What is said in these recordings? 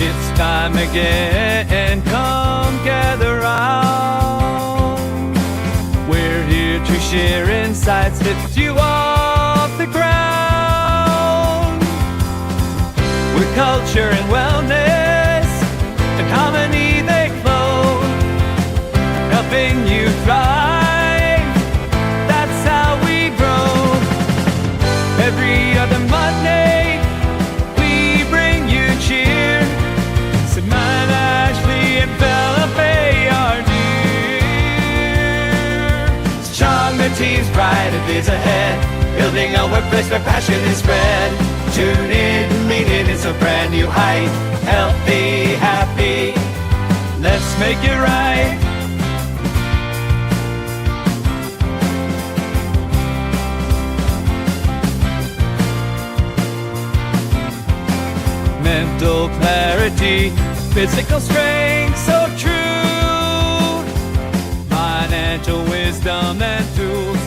It's time again, come gather round. We're here to share insights, lift you off the ground. We're culture and wellness, and harmony they flow, helping you thrive, that's how we grow. Every other Monday, we bring you cheer. Samantha, Ashley, and Felipe are near. Strong, the team's bright, it is ahead, building a workplace where passion is spread. Tune in, lean in, it's a brand new height. Healthy, happy, let's make it right. Mental clarity, physical strength, so true. Financial wisdom and tools,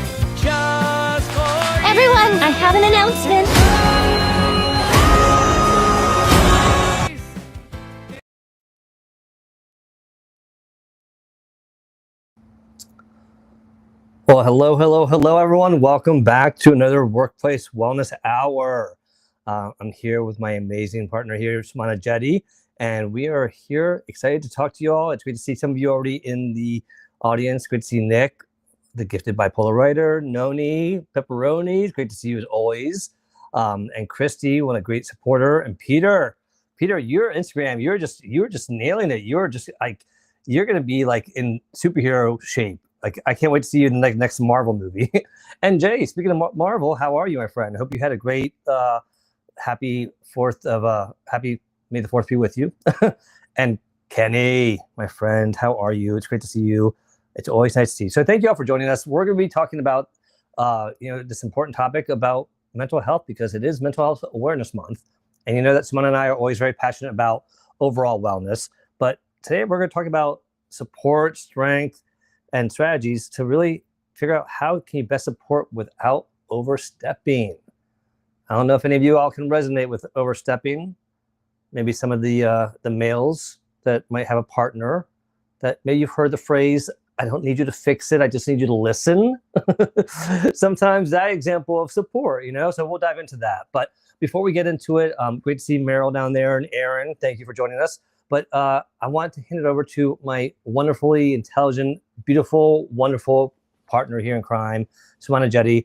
just for you. Everyone, I have an announcement. Well, hello, everyone. Welcome back to another Workplace Wellness Hour. I'm here with my amazing partner here, Shmana Jetty, and we are here excited to talk to you all. It's great to see some of you already in the audience. Great to see Nick, the gifted bipolar writer, Noni, Pepperoni. It's great to see you as always. And Christy, one a great supporter, and Peter, your Instagram, you're just nailing it. You're just like, you're gonna be like in superhero shape. Like, I can't wait to see you in the next Marvel movie. And Jay, speaking of Marvel, how are you, my friend? I hope you had a great, happy May the 4th be with you. And Kenny, my friend, how are you? It's great to see you. It's always nice to see you. So thank you all for joining us. We're going to be talking about, this important topic about mental health, because it is Mental Health Awareness Month. And you know that Simone and I are always very passionate about overall wellness. But today we're going to talk about support, strength, and strategies to really figure out how can you best support without overstepping. I don't know if any of you all can resonate with overstepping. Maybe some of the males that might have a partner that maybe you've heard the phrase, I don't need you to fix it, I just need you to listen. Sometimes that example of support, so we'll dive into that. But before we get into it, great to see Meryl down there and Aaron. Thank you for joining us. But I want to hand it over to my wonderfully intelligent, beautiful, wonderful partner here in crime, Shmana Jetty,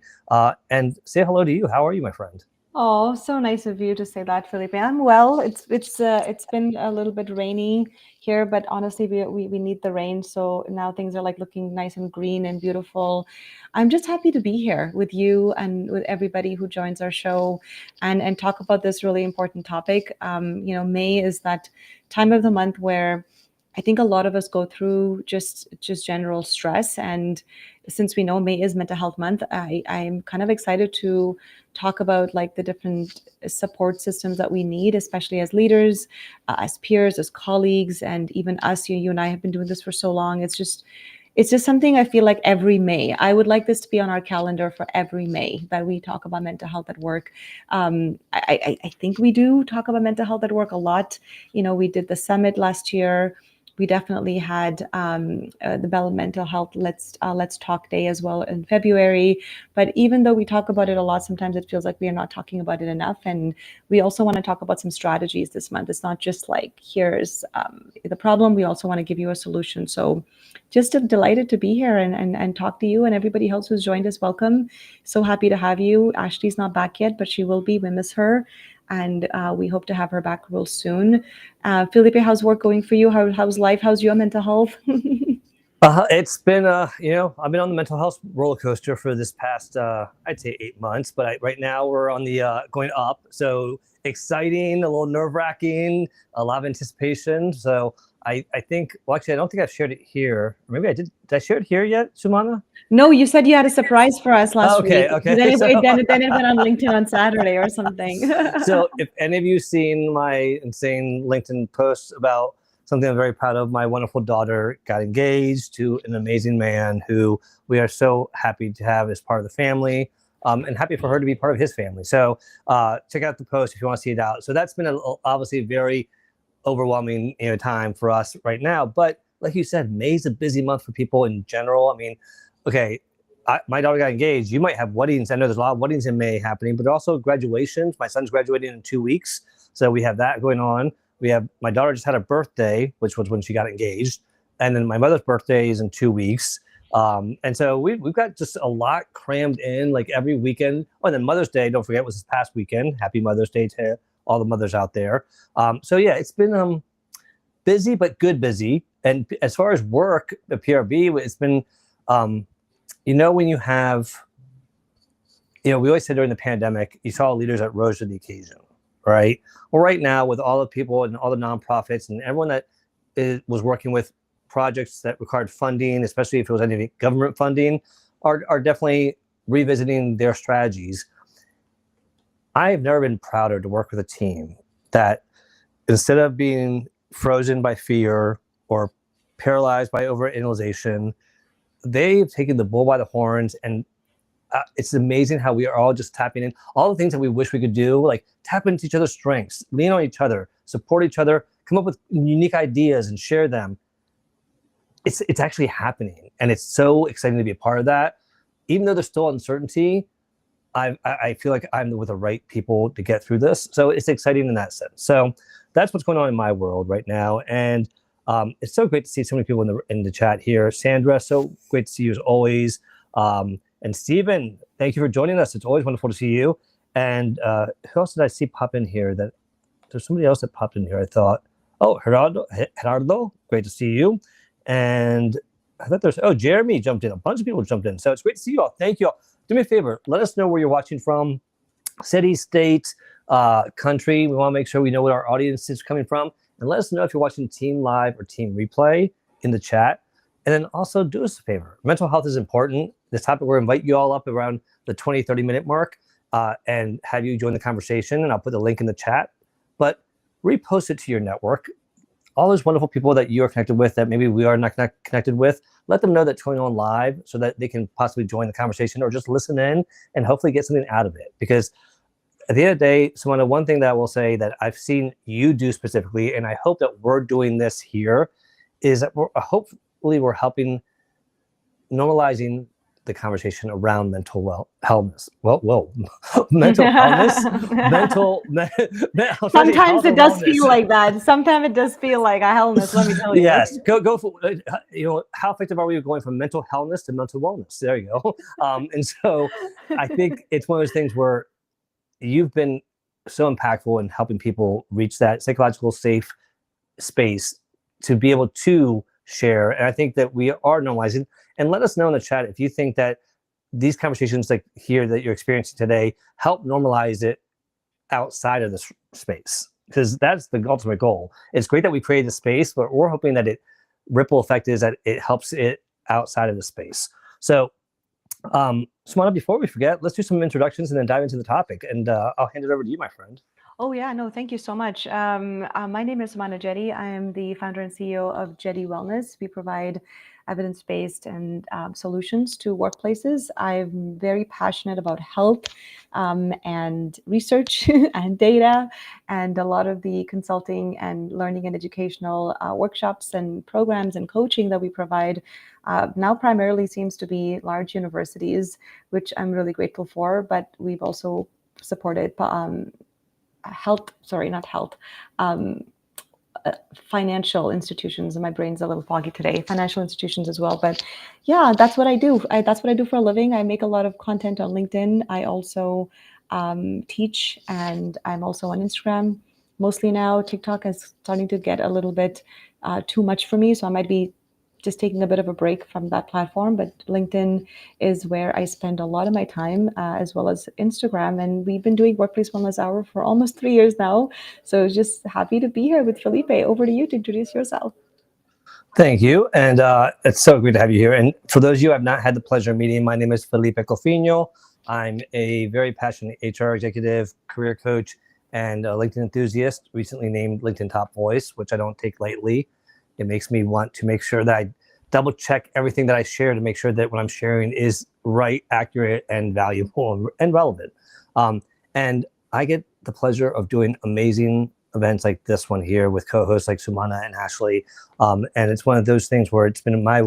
and say hello to you. How are you, my friend? Oh, so nice of you to say that, Felipe. I'm well. It's been a little bit rainy here, but honestly, we need the rain. So now things are like looking nice and green and beautiful. I'm just happy to be here with you and with everybody who joins our show and talk about this really important topic. May is that time of the month where I think a lot of us go through just general stress. And since we know May is Mental Health Month, I'm kind of excited to talk about like the different support systems that we need, especially as leaders, as peers, as colleagues, and even us. You and I have been doing this for so long. It's just something I feel like every May. I would like this to be on our calendar for every May, that we talk about mental health at work. I think we do talk about mental health at work a lot. We did the summit last year. We definitely had the Bell Mental Health Let's Talk Day as well in February. But even though we talk about it a lot, sometimes it feels like we are not talking about it enough. And we also want to talk about some strategies this month. It's not just like, here's the problem. We also want to give you a solution. So just delighted to be here and talk to you, and everybody else who's joined us. Welcome. So happy to have you. Ashley's not back yet, but she will be. We miss her. And we hope to have her back real soon. Felipe, how's work going for you? How's life? How's your mental health? It's been, I've been on the mental health roller coaster for this past, I'd say 8 months. But right now we're on the going up. So exciting, a little nerve-wracking, a lot of anticipation. So I think, well, actually, I don't think I've shared it here. Or maybe I did. Did I share it here yet, Shmana? No, you said you had a surprise for us last week. Okay. Then it went on LinkedIn on Saturday or something. So if any of you seen my insane LinkedIn posts about something I'm very proud of, my wonderful daughter got engaged to an amazing man who we are so happy to have as part of the family. And happy for her to be part of his family. So check out the post if you want to see it out. So that's been obviously very overwhelming time for us right now. But like you said, May's a busy month for people in general. I mean, okay, my daughter got engaged. You might have weddings. I know there's a lot of weddings in May happening, but also graduations. My son's graduating in 2 weeks, so we have that going on. We have my daughter just had a birthday, which was when she got engaged, and then my mother's birthday is in 2 weeks. And so we've got just a lot crammed in, like every weekend. Oh, and then Mother's Day, don't forget, was this past weekend. Happy Mother's Day to all the mothers out there. So yeah, it's been busy, but good busy. And as far as work at PRB, it's been, when you have, we always said during the pandemic, you saw leaders that rose to the occasion, right? Well, right now, with all the people and all the nonprofits and everyone that was working with projects that required funding, especially if it was any government funding, are definitely revisiting their strategies. I have never been prouder to work with a team that, instead of being frozen by fear or paralyzed by overanalyzation, they've taken the bull by the horns, and it's amazing how we are all just tapping in all the things that we wish we could do, like tap into each other's strengths, lean on each other, support each other, come up with unique ideas and share them. It's actually happening, and it's so exciting to be a part of that. Even though there's still uncertainty, I feel like I'm with the right people to get through this. So it's exciting in that sense. So that's what's going on in my world right now. And it's so great to see so many people in the chat here. Sandra, so great to see you as always. And Stephen, thank you for joining us. It's always wonderful to see you. And who else did I see pop in here? There's somebody else that popped in here. I thought, oh, Gerardo, great to see you. And I thought Jeremy jumped in. A bunch of people jumped in. So it's great to see you all. Thank you all. Do me a favor. Let us know where you're watching from. City, state, country. We want to make sure we know what our audience is coming from. And let us know if you're watching Team Live or Team Replay in the chat. And then also do us a favor. Mental health is important. This topic, we'll invite you all up around the 20, 30-minute mark and have you join the conversation. And I'll put the link in the chat. But repost it to your network. All those wonderful people that you are connected with that maybe we are not connected with, let them know that's going on live so that they can possibly join the conversation or just listen in and hopefully get something out of it. Because at the end of the day, Simona, one thing that I will say that I've seen you do specifically, and I hope that we're doing this here, is that hopefully we're helping normalizing the conversation around mental wellness. Mental wellness. Sometimes it does feel like that. Sometimes it does feel like a hellness. Let me tell you. Yes, go for how effective are we going from mental wellness to mental wellness? There you go. And so I think it's one of those things where you've been so impactful in helping people reach that psychological safe space to be able to share. And I think that we are normalizing. And let us know in the chat if you think that these conversations like here that you're experiencing today help normalize it outside of this space, because that's the ultimate goal. It's great that we create the space, but we're hoping that ripple effect is that it helps it outside of the space. So Simona, before we forget, let's do some introductions and then dive into the topic. And I'll hand it over to you, my friend. Oh, yeah, no, thank you so much. My name is Simona Jetty. I am the founder and CEO of Jetty Wellness. We provide evidence-based and solutions to workplaces. I'm very passionate about health and research and data, and a lot of the consulting and learning and educational workshops and programs and coaching that we provide now primarily seems to be large universities, which I'm really grateful for, but we've also supported financial institutions, and my brain's a little foggy today, financial institutions as well. But yeah, that's what I do. That's what I do for a living. I make a lot of content on LinkedIn. I also teach, and I'm also on Instagram mostly now. TikTok is starting to get a little bit too much for me, so I might be just taking a bit of a break from that platform. But LinkedIn is where I spend a lot of my time, as well as Instagram. And we've been doing Workplace Wellness Hour for almost 3 years now. So just happy to be here with Felipe. Over to you to introduce yourself. Thank you. And it's so great to have you here. And for those of you who have not had the pleasure of meeting, my name is Felipe Cofino. I'm a very passionate HR executive, career coach, and a LinkedIn enthusiast, recently named LinkedIn Top Voice, which I don't take lightly. It makes me want to make sure that I double check everything that I share to make sure that what I'm sharing is right, accurate, and valuable and relevant. And I get the pleasure of doing amazing events like this one here with co-hosts like Sumana and Ashley. And it's one of those things where it's been my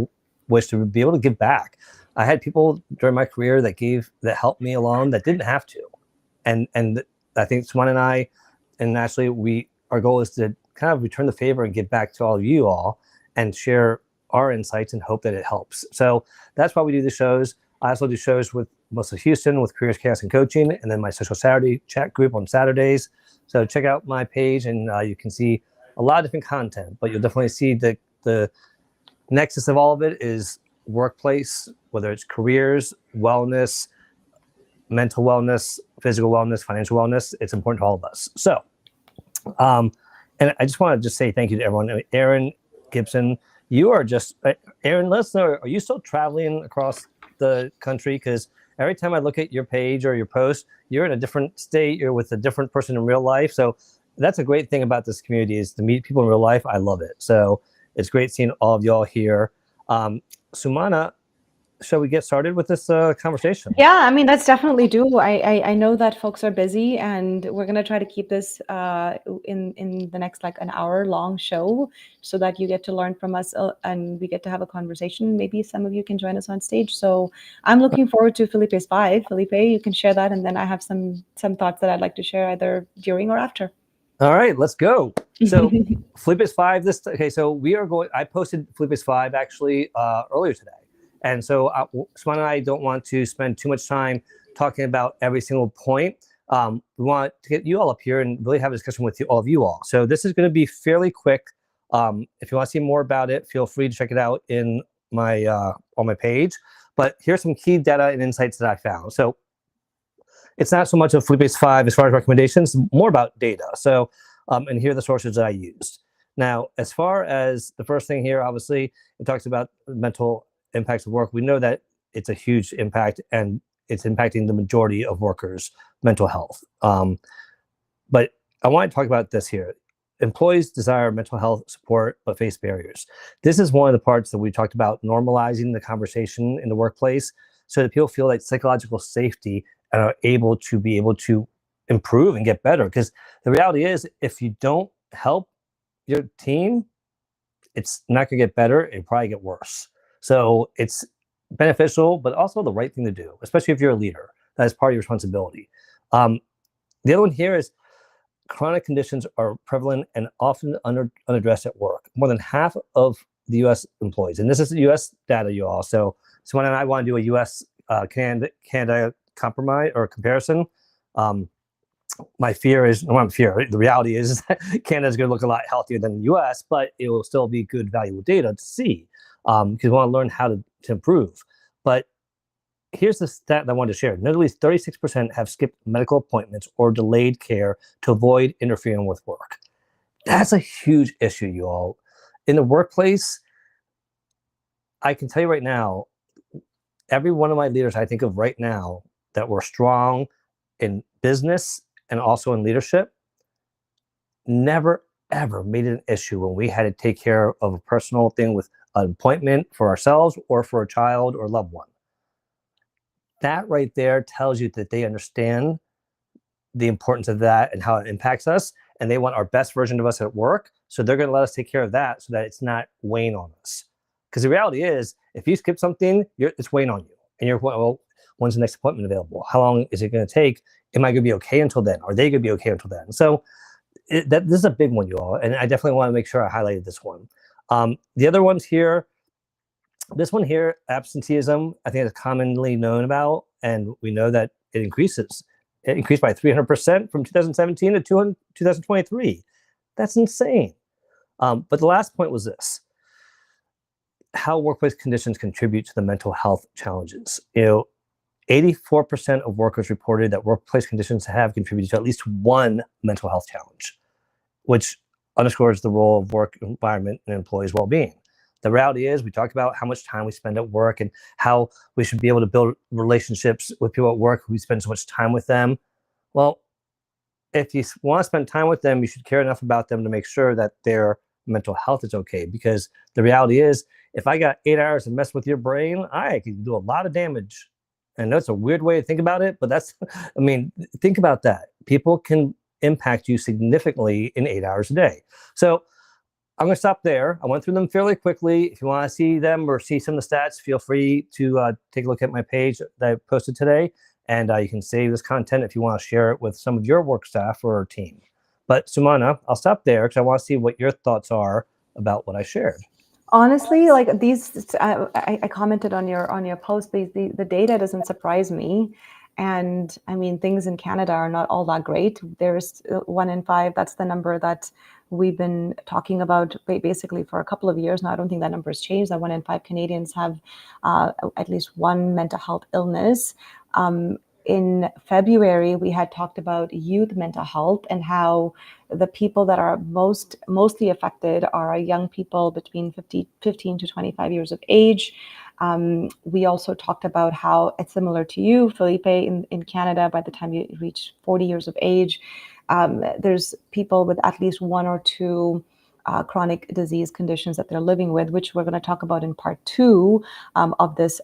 wish to be able to give back. I had people during my career that helped me along that didn't have to. And I think Sumana and I and Ashley, our goal is to kind of return the favor and give back to all of you all and share our insights and hope that it helps. So that's why we do the shows. I also do shows with Melissa Houston with Careers, Chaos, and Coaching, and then my Social Saturday chat group on Saturdays. So check out my page, and you can see a lot of different content. But you'll definitely see the nexus of all of it is workplace, whether it's careers, wellness, mental wellness, physical wellness, financial wellness. It's important to all of us. So, and I just want to say thank you to everyone. Aaron Gibson, you are just Aaron. Let us know. Are you still traveling across the country? Because every time I look at your page or your post, you're in a different state. You're with a different person in real life. So that's a great thing about this community is to meet people in real life. I love it. So it's great seeing all of y'all here. Sumana, shall we get started with this conversation? Yeah, I mean, let's definitely do. I know that folks are busy, and we're going to try to keep this in the next like an hour long show so that you get to learn from us and we get to have a conversation. Maybe some of you can join us on stage. So I'm looking forward to Felipe's 5. Felipe, you can share that, and then I have some thoughts that I'd like to share either during or after. All right, let's go. So Felipe's 5. So we are going. I posted Felipe's 5 actually earlier today. And so Swan and I don't want to spend too much time talking about every single point. We want to get you all up here and really have a discussion with all of you all. So this is going to be fairly quick. If you want to see more about it, feel free to check it out in my on my page. But here's some key data and insights that I found. So it's not so much of Felipe's 5 as far as recommendations, more about data. So and here are the sources that I used. Now, as far as the first thing here, obviously, it talks about mental impacts of work. We know that it's a huge impact and it's impacting the majority of workers' mental health. But I want to talk about this here. Employees desire mental health support but face barriers. This is one of the parts that we talked about, normalizing the conversation in the workplace so that people feel like psychological safety and are able to improve and get better. Because the reality is, if you don't help your team, it's not going to get better. It'll probably get worse. So it's beneficial, but also the right thing to do, especially if you're a leader. That is part of your responsibility. The other one here is chronic conditions are prevalent and often unaddressed at work. More than half of the U.S. employees, and this is the U.S. data, you all. So when I want to do a U.S. Canada compromise or comparison, my fear is, the reality is that Canada is going to look a lot healthier than the U.S., but it will still be good, valuable data to see. Because we want to learn how to improve. But here's the stat that I wanted to share. Nearly 36% have skipped medical appointments or delayed care to avoid interfering with work. That's a huge issue, you all. In the workplace, I can tell you right now, every one of my leaders I think of right now that were strong in business and also in leadership never, ever made it an issue when we had to take care of a personal thing with an appointment for ourselves or for a child or loved one. That right there tells you that they understand the importance of that and how it impacts us, and they want our best version of us at work, so they're going to let us take care of that so that it's not weighing on us. Because the reality is, if you skip something, it's weighing on you, and you're, well, when's the next appointment available? How long is it going to take? Am I going to be okay until then? Are they going to be okay until then? So this is a big one, you all, and I definitely want to make sure I highlighted this one. The other ones here, this one here, absenteeism, I think is commonly known about, and we know that it increases. It increased by 300% from 2017 to 2023. That's insane. But the last point was this: how workplace conditions contribute to the mental health challenges. 84% of workers reported that workplace conditions have contributed to at least one mental health challenge, which underscores the role of work environment and employees' well-being. The reality is, we talk about how much time we spend at work and how we should be able to build relationships with people at work who spend so much time with them. Well, if you want to spend time with them, you should care enough about them to make sure that their mental health is okay. Because the reality is, if I got 8 hours to mess with your brain, I can do a lot of damage. And that's a weird way to think about it, but that's, think about that. People can impact you significantly in 8 hours a day. So I'm going to stop there. I went through them fairly quickly. If you want to see them or see some of the stats, feel free to take a look at my page that I posted today. And you can save this content if you want to share it with some of your work staff or team. But Sumana, I'll stop there because I want to see what your thoughts are about what I shared. Honestly, like these, I commented on your post. The data doesn't surprise me, and I mean things in Canada are not all that great. There's 1 in 5. That's the number that we've been talking about basically for a couple of years now. I don't think that number has changed. That 1 in 5 Canadians have at least one mental health illness. In February, we had talked about youth mental health and how the people that are mostly affected are young people between 15 to 25 years of age. We also talked about how it's similar to you, Felipe, in Canada, by the time you reach 40 years of age, there's people with at least 1 or 2 chronic disease conditions that they're living with, which we're going to talk about in part 2 of this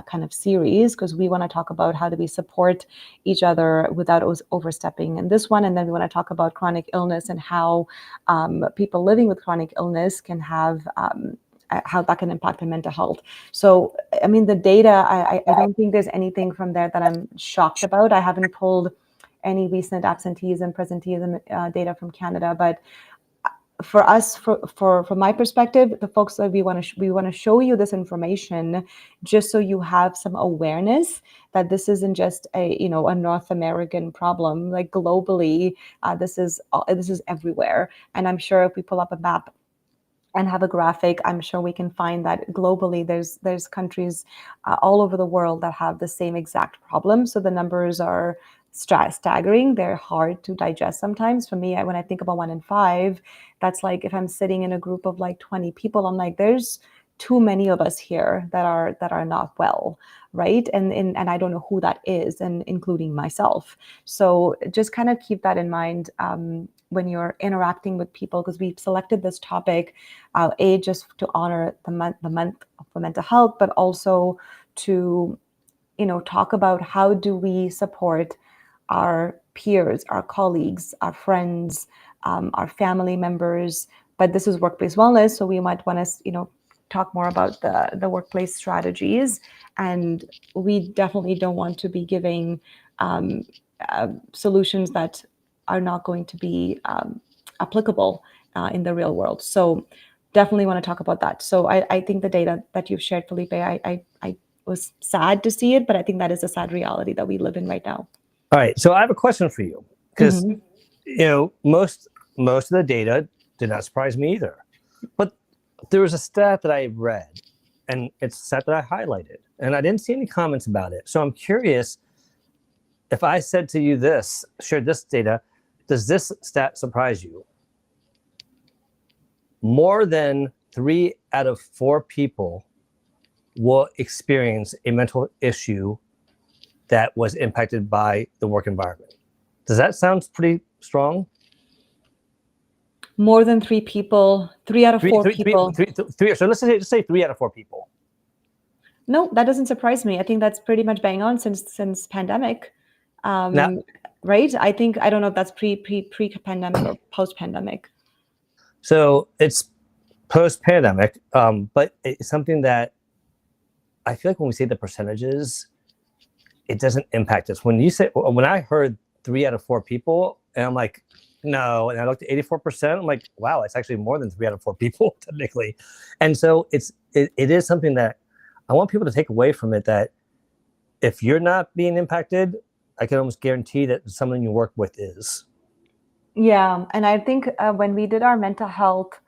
kind of series, because we want to talk about how do we support each other without overstepping in this one, and then we want to talk about chronic illness and how people living with chronic illness can have how that can impact their mental health. So, I mean, the data, I don't think there's anything from there that I'm shocked about. I haven't pulled any recent absenteeism, presenteeism data from Canada, but for us, from my perspective, the folks that we want to show you this information just so you have some awareness that this isn't just a North American problem. Like globally, this is everywhere. And I'm sure if we pull up a map and have a graphic, I'm sure we can find that globally there's countries all over the world that have the same exact problem. So the numbers are staggering. They're hard to digest sometimes. For me, when I think about 1 in 5, that's like if I'm sitting in a group of like 20 people, I'm like, there's too many of us here that are not well, right? And I don't know who that is, and including myself. So just kind of keep that in mind when you're interacting with people, because we've selected this topic, just to honor the month for mental health, but also to talk about how do we support our peers, our colleagues, our friends, our family members. But this is workplace wellness, so we might want to, talk more about the workplace strategies. And we definitely don't want to be giving solutions that are not going to be applicable in the real world. So definitely want to talk about that. So I think the data that you've shared, Felipe, I was sad to see it, but I think that is a sad reality that we live in right now. All right, so I have a question for you, because most of the data did not surprise me either, but there was a stat that I read, and it's a stat that I highlighted, and I didn't see any comments about it. So I'm curious, if I said to you shared this data, does this stat surprise you? More than 3 out of 4 people will experience a mental issue that was impacted by the work environment. Does that sound pretty strong? More than 3 people, 3 out of 4 people. Three, so let's say 3 out of 4 people. No, that doesn't surprise me. I think that's pretty much bang on since pandemic, right? I don't know if that's pre-pandemic or post-pandemic. So it's post-pandemic, but it's something that I feel like when we say the percentages, it doesn't impact us. When I heard 3 out of 4 people, and I'm like, no, and I looked at 84%, I'm like, wow, it's actually more than 3 out of 4 people technically. And so it is something that I want people to take away from it, that if you're not being impacted, I can almost guarantee that someone you work with is. Yeah, and I think when we did our mental health,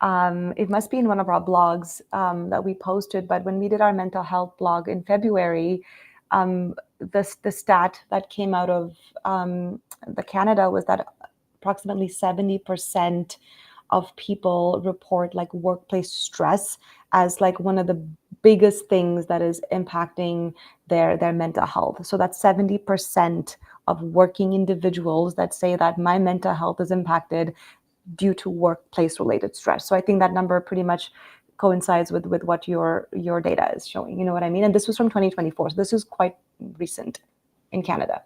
it must be in one of our blogs that we posted, but when we did our mental health blog in February, the stat that came out of the Canada was that approximately 70% of people report like workplace stress as like one of the biggest things that is impacting their mental health. So that's 70% of working individuals that say that my mental health is impacted due to workplace related stress. So I think that number pretty much coincides with what your data is showing. You know what I mean? And this was from 2024. So this is quite recent in Canada.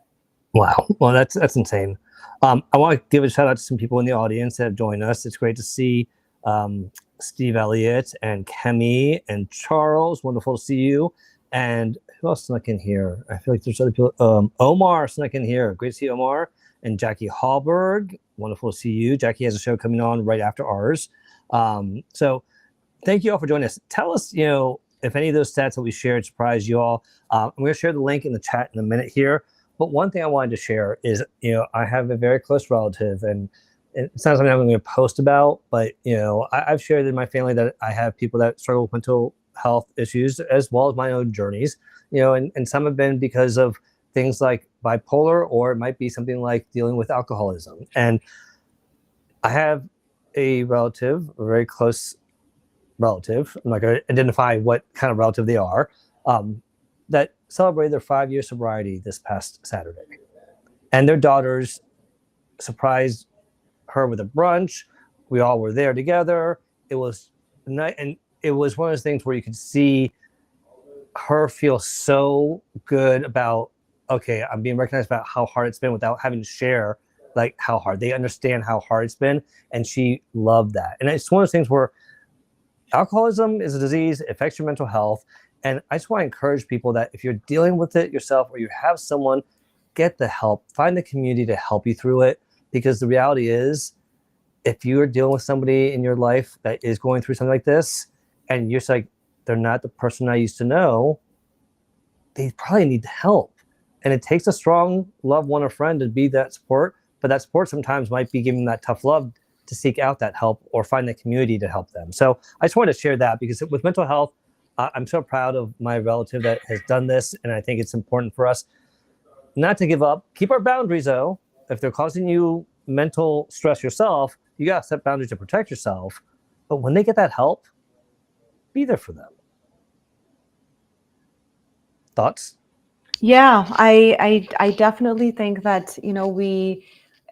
Wow. Well, that's insane. I want to give a shout out to some people in the audience that have joined us. It's great to see um, Steve Elliott and Kemi and Charles. Wonderful to see you. And who else snuck in here? I feel like there's other people. Omar snuck in here. Great to see Omar and Jackie Hallberg. Wonderful to see you. Jackie has a show coming on right after ours. So thank you all for joining us. Tell us, if any of those stats that we shared surprised you all. I'm going to share the link in the chat in a minute here. But one thing I wanted to share is, I have a very close relative, and it's not something I'm going to post about, but, I've shared in my family that I have people that struggle with mental health issues as well as my own journeys, and some have been because of things like bipolar, or it might be something like dealing with alcoholism. And I have a relative, a very close relative, I'm not going to identify what kind of relative they are, that celebrated their 5-year sobriety this past Saturday. And their daughters surprised her with a brunch. We all were there together. It was night, and it was one of those things where you could see her feel so good about, okay, I'm being recognized about how hard it's been without having to share like how hard. They understand how hard it's been, and she loved that. And it's one of those things where alcoholism is a disease, it affects your mental health. And I just want to encourage people that if you're dealing with it yourself, or you have someone, get the help, find the community to help you through it. Because the reality is, if you're dealing with somebody in your life that is going through something like this, and you're just like, they're not the person I used to know, they probably need help. And it takes a strong loved one or friend to be that support. But that support sometimes might be giving that tough love to seek out that help or find the community to help them. So I just wanted to share that, because with mental health, I'm so proud of my relative that has done this. And I think it's important for us not to give up. Keep our boundaries, though. If they're causing you mental stress yourself, you got to set boundaries to protect yourself. But when they get that help, be there for them. Thoughts? Yeah, I definitely think that, we,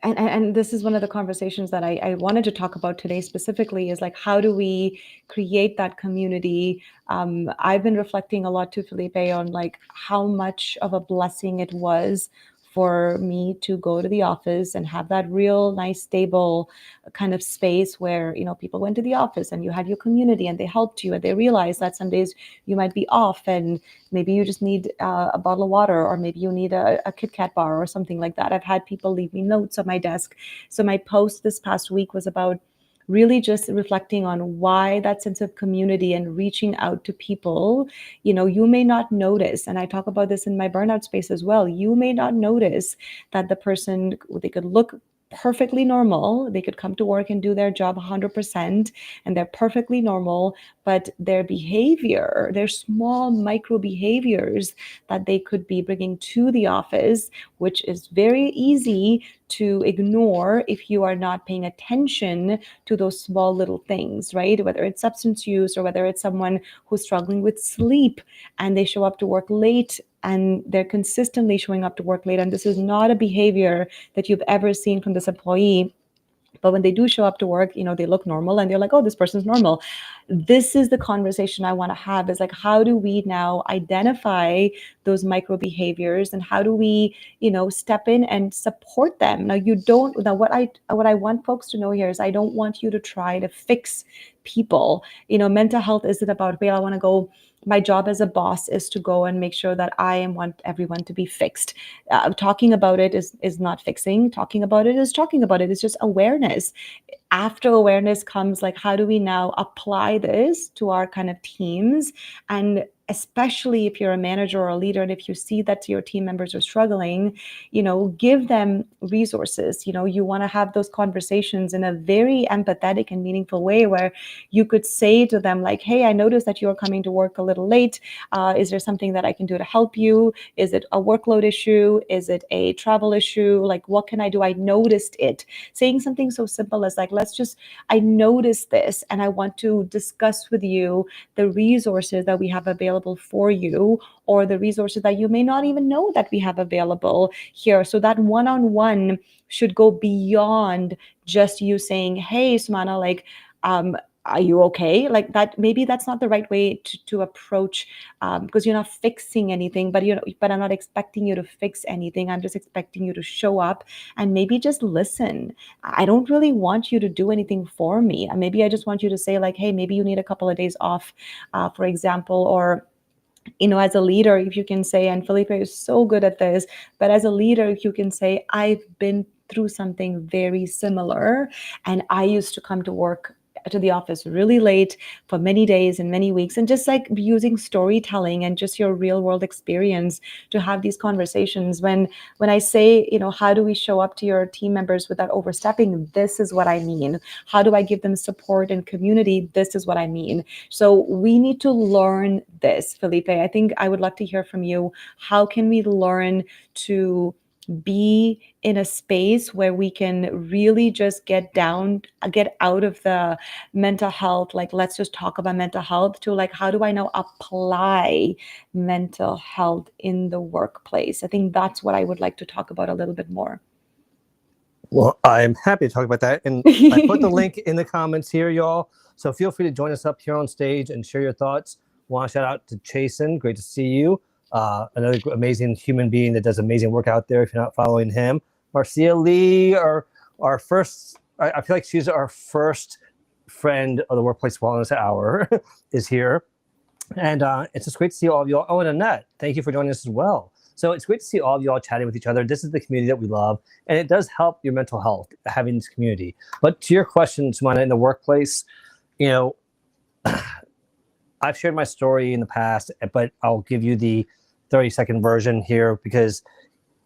and this is one of the conversations that I wanted to talk about today specifically, is like, how do we create that community? I've been reflecting a lot to Felipe on like how much of a blessing it was for me to go to the office and have that real nice, stable kind of space where, people went to the office and you had your community and they helped you, and they realized that some days you might be off and maybe you just need a bottle of water, or maybe you need a Kit Kat bar or something like that. I've had people leave me notes on my desk. So my post this past week was about really just reflecting on why that sense of community and reaching out to people. You may not notice, and I talk about this in my burnout space as well, you may not notice that the person, they could look perfectly normal, they could come to work and do their job 100%, and they're perfectly normal, but their behavior, their small micro behaviors that they could be bringing to the office, which is very easy to ignore if you are not paying attention to those small little things, right? Whether it's substance use, or whether it's someone who's struggling with sleep and they show up to work late, and they're consistently showing up to work late. And this is not a behavior that you've ever seen from this employee. But when they do show up to work, they look normal and they're like, oh, this person's normal. This is the conversation I want to have, is like, how do we now identify those micro behaviors, and how do we, step in and support them? Now, what I want folks to know here is, I don't want you to try to fix people. Mental health isn't about, well, I want to go, my job as a boss is to go and make sure that I want everyone to be fixed. Talking about it is not fixing. Talking about it is talking about it. It's just awareness. After awareness comes, like, how do we now apply this to our kind of teams? And especially if you're a manager or a leader, and if you see that your team members are struggling, give them resources. You want to have those conversations in a very empathetic and meaningful way, where you could say to them like, hey, I noticed that you're coming to work a little late. Is there something that I can do to help you? Is it a workload issue? Is it a travel issue? Like, what can I do? I noticed it. Saying something so simple as like, I noticed this, and I want to discuss with you the resources that we have available for you, or the resources that you may not even know that we have available here. So that one-on-one should go beyond just you saying, hey, Sumana, like, are you okay? Like that, maybe that's not the right way to approach, because you're not fixing anything, but but I'm not expecting you to fix anything. I'm just expecting you to show up and maybe just listen. I don't really want you to do anything for me. And maybe I just want you to say like, hey, maybe you need a couple of days off, for example, or as a leader, if you can say, and Felipe is so good at this, but as a leader, if you can say, I've been through something very similar, and I used to come to the office really late for many days and many weeks, and just like using storytelling and just your real world experience to have these conversations. When I say, how do we show up to your team members without overstepping, this is what I mean. How do I give them support and community? This is what I mean. So we need to learn this, Felipe. I think I would love to hear from you. How can we learn to be in a space where we can really just get out of the mental health, like let's just talk about mental health, to like, how do I now apply mental health in the workplace? I think that's what I would like to talk about a little bit more. Well, I'm happy to talk about that. And I put the link in the comments here, y'all. So feel free to join us up here on stage and share your thoughts. Want to shout out to Chasen. Great to see you. Another amazing human being that does amazing work out there if you're not following him. Marcia Lee, our first, I feel like she's our first friend of the Workplace Wellness Hour is here. And it's just great to see all of you all. Oh, and Annette, thank you for joining us as well. So it's great to see all of you all chatting with each other. This is the community that we love, and it does help your mental health, having this community. But to your question, Sumana, in the workplace, I've shared my story in the past, but I'll give you the 30-second version here because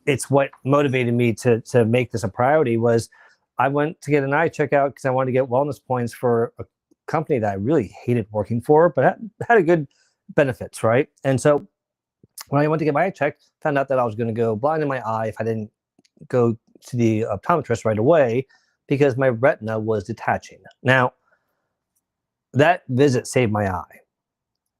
it's what motivated me to make this a priority. Was I went to get an eye checkout because I wanted to get wellness points for a company that I really hated working for, but had a good benefits, right? And so when I went to get my eye checked, found out that I was going to go blind in my eye if I didn't go to the optometrist right away because my retina was detaching. Now, that visit saved my eye.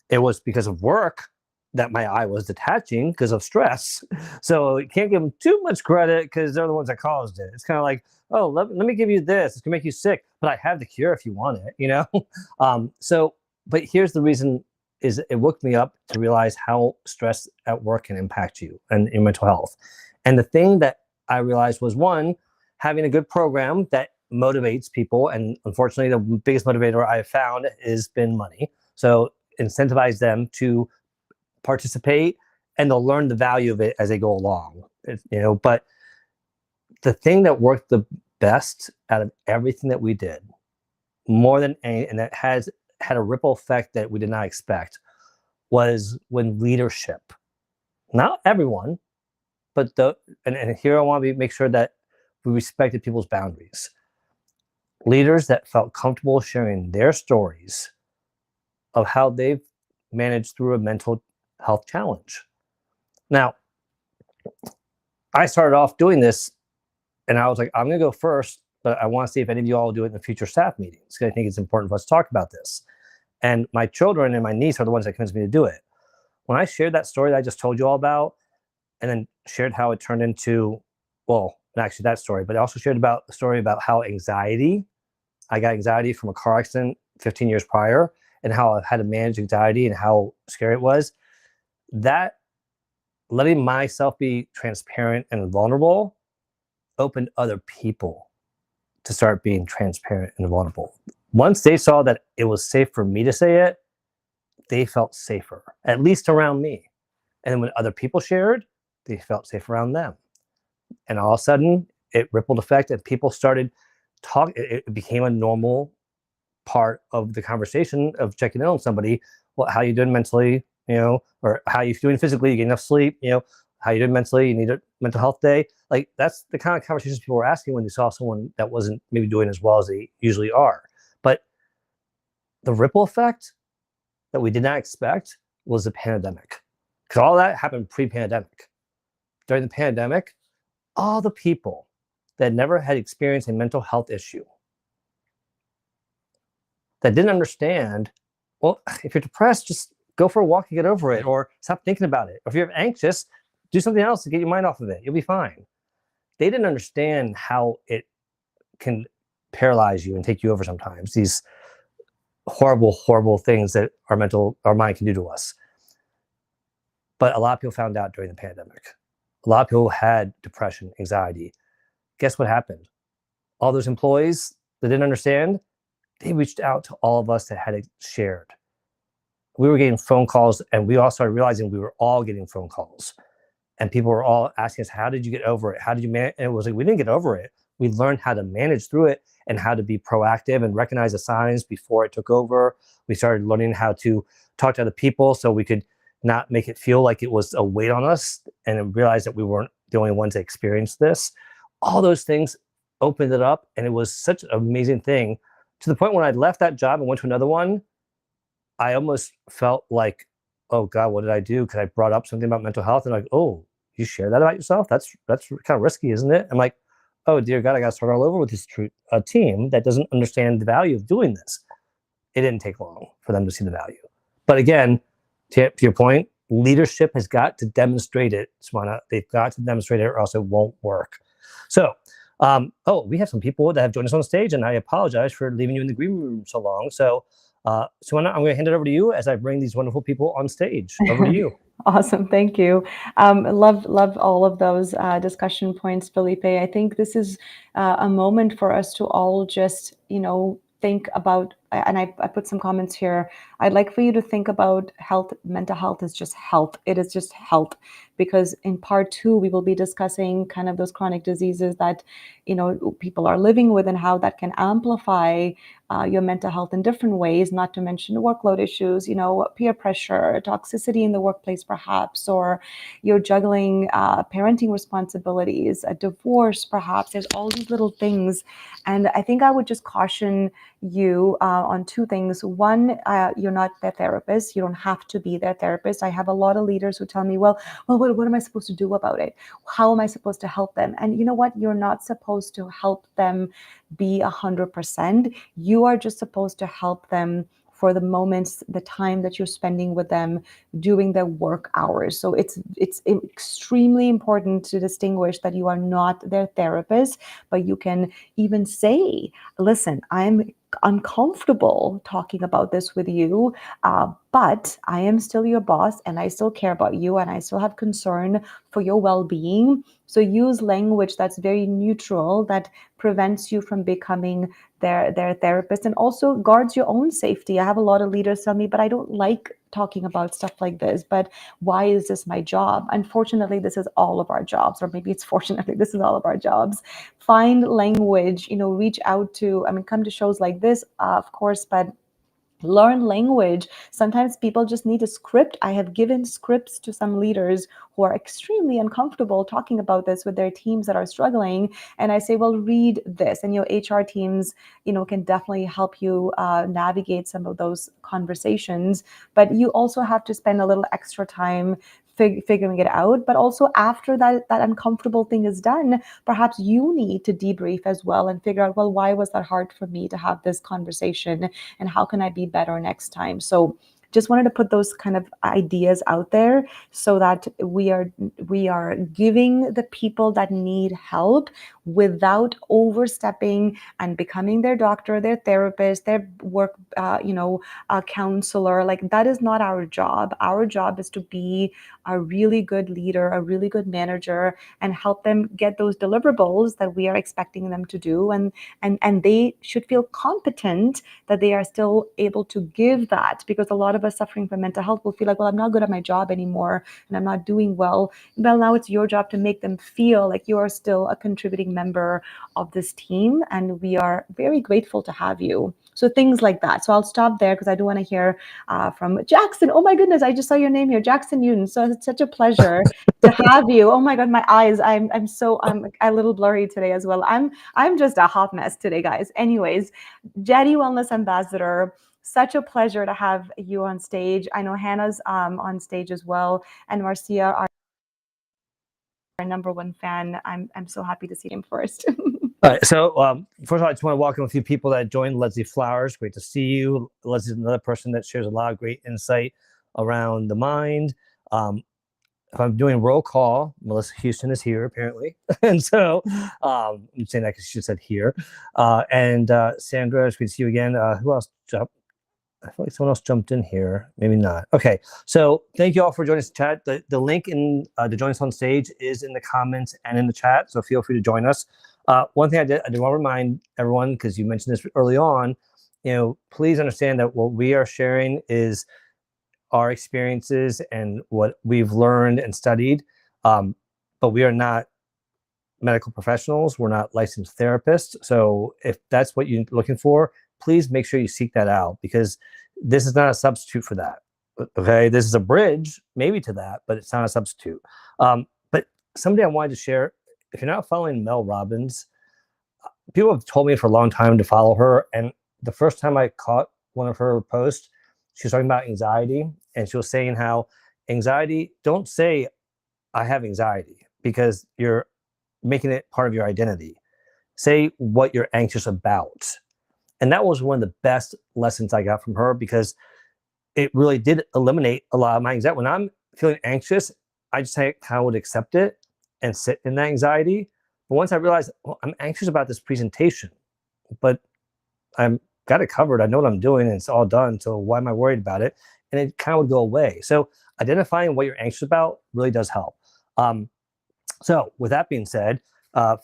It was because of work that my eye was detaching because of stress. So you can't give them too much credit because they're the ones that caused it. It's kind of like, oh, let me give you this. It's going to make you sick, but I have the cure if you want it, but here's the reason is it woke me up to realize how stress at work can impact you and your mental health. And the thing that I realized was, one, having a good program that motivates people. And unfortunately, the biggest motivator I've found has been money. So incentivize them to participate and they'll learn the value of it as they go along. But the thing that worked the best out of everything that we did, more than any, and that has had a ripple effect that we did not expect, was when leadership, not everyone, but and here I want to make sure that we respected people's boundaries. Leaders that felt comfortable sharing their stories of how they've managed through a mental health challenge. Now, I started off doing this and I was like, I'm going to go first, but I want to see if any of you all will do it in the future staff meetings because I think it's important for us to talk about this. And my children and my niece are the ones that convinced me to do it. When I shared that story that I just told you all about, and then shared how it turned into, well, not actually that story, but I also shared about the story about how I got anxiety from a car accident 15 years prior, and how I had to manage anxiety and how scary it was. That letting myself be transparent and vulnerable opened other people to start being transparent and vulnerable. Once they saw that it was safe for me to say it, they felt safer, at least around me. And then when other people shared, they felt safe around them. And all of a sudden, it rippled effect and people started talking. It became a normal part of the conversation of checking in on somebody. Well, how you doing mentally, or how you doing physically, you get enough sleep, how you doing mentally, you need a mental health day. Like that's the kind of conversations people were asking when they saw someone that wasn't maybe doing as well as they usually are. But the ripple effect that we did not expect was the pandemic, because all that happened pre-pandemic. During the pandemic, all the people that never had experienced a mental health issue, that didn't understand, well, if you're depressed, just go for a walk and get over it, or stop thinking about it. Or if you're anxious, do something else to get your mind off of it. You'll be fine. They didn't understand how it can paralyze you and take you over sometimes. These horrible things that our mind can do to us. But a lot of people found out during the pandemic. A lot of people had depression, anxiety. Guess what happened? All those employees that didn't understand, they reached out to all of us that had it shared. We were getting phone calls, and we all started realizing we were all getting phone calls. And people were all asking us, how did you get over it? How did you manage? And it was like, we didn't get over it. We learned how to manage through it and how to be proactive and recognize the signs before it took over. We started learning how to talk to other people so we could not make it feel like it was a weight on us, and realize that we weren't the only ones that experienced this. All those things opened it up, and it was such an amazing thing, to the point when I left that job and went to another one, I almost felt like, oh God, what did I do? Because I brought up something about mental health, and like, oh, you share that about yourself? That's kind of risky, isn't it? I'm like, oh dear God, I got to start all over with this team that doesn't understand the value of doing this. It didn't take long for them to see the value. But again, to your point, leadership has got to demonstrate it, Swana. They've got to demonstrate it, or else it won't work. So, we have some people that have joined us on stage, and I apologize for leaving you in the green room so long. So, Swana, I'm going to hand it over to you as I bring these wonderful people on stage. Over to you. Awesome. Thank you. Love all of those discussion points, Felipe. I think this is a moment for us to all just, think about, and I put some comments here. I'd like for you to think about health. Mental health is just health. It is just health, because in part 2, we will be discussing kind of those chronic diseases that, people are living with, and how that can amplify your mental health in different ways, not to mention workload issues, peer pressure, toxicity in the workplace, perhaps, or you're juggling parenting responsibilities, a divorce, perhaps. There's all these little things. And I think I would just caution you on 2 things. One, you're not their therapist. You don't have to be their therapist. I have a lot of leaders who tell me, well, what am I supposed to do about it? How am I supposed to help them? And you know what? You're not supposed to help them be 100%. You are just supposed to help them for the moments, the time that you're spending with them during their work hours. So it's extremely important to distinguish that you are not their therapist, but you can even say, listen, I'm uncomfortable talking about this with you, but I am still your boss, and I still care about you, and I still have concern for your well-being. So use language that's very neutral, that prevents you from becoming their therapist, and also guards your own safety. I have a lot of leaders tell me, but I don't like talking about stuff like this. But why is this my job? Unfortunately, this is all of our jobs, or maybe it's fortunately, this is all of our jobs. Find language, reach out to, come to shows like this, of course, but learn language. Sometimes people just need a script. I have given scripts to some leaders who are extremely uncomfortable talking about this with their teams that are struggling. And I say, well, read this. And your HR teams, can definitely help you navigate some of those conversations. But you also have to spend a little extra time figuring it out. But also after that uncomfortable thing is done, perhaps you need to debrief as well and figure out, well, why was that hard for me to have this conversation, and how can I be better next time? So just wanted to put those kind of ideas out there, so that we are giving the people that need help without overstepping and becoming their doctor, their therapist, their work, counselor. Like, that is not our job. Our job is to be a really good leader, a really good manager, and help them get those deliverables that we are expecting them to do. And they should feel competent that they are still able to give that, because a lot of us suffering from mental health will feel like, well, I'm not good at my job anymore, and I'm not doing well. Well, now it's your job to make them feel like you are still a contributing member of this team, and we are very grateful to have you. So things like that. So I'll stop there, because I do want to hear from Jackson. Oh my goodness, I just saw your name here, Jackson Newton. So it's such a pleasure to have you. Oh my God, my eyes. I'm a little blurry today as well. I'm just a hot mess today, guys. Anyways, Jetty Wellness Ambassador. Such a pleasure to have you on stage. I know Hannah's on stage as well, and Marcia, our number 1 fan. I'm so happy to see him first. All right. So first of all, I just want to welcome a few people that joined. Leslie Flowers, great to see you. Leslie's another person that shares a lot of great insight around the mind. If I'm doing roll call, Melissa Houston is here apparently, and so I'm saying that because she said here. And Sandra, it's great to see you again. Who else? I feel like someone else jumped in here. Maybe not. Okay. So thank you all for joining us in chat. The link in to join us on stage is in the comments and in the chat. So feel free to join us. One thing I did want to remind everyone, because you mentioned this early on, please understand that what we are sharing is our experiences and what we've learned and studied. But we are not medical professionals. We're not licensed therapists. So if that's what you're looking for, please make sure you seek that out, because this is not a substitute for that. Okay, this is a bridge maybe to that, but it's not a substitute. But somebody I wanted to share, if you're not following Mel Robbins, people have told me for a long time to follow her. And the first time I caught one of her posts, she was talking about anxiety, and she was saying how anxiety, don't say I have anxiety, because you're making it part of your identity. Say what you're anxious about. And that was one of the best lessons I got from her, because it really did eliminate a lot of my anxiety. When I'm feeling anxious, I just kind of would accept it and sit in that anxiety. But once I realized, well, I'm anxious about this presentation, but I'm got it covered. I know what I'm doing and it's all done. So why am I worried about it? And it kind of would go away. So identifying what you're anxious about really does help. So with that being said,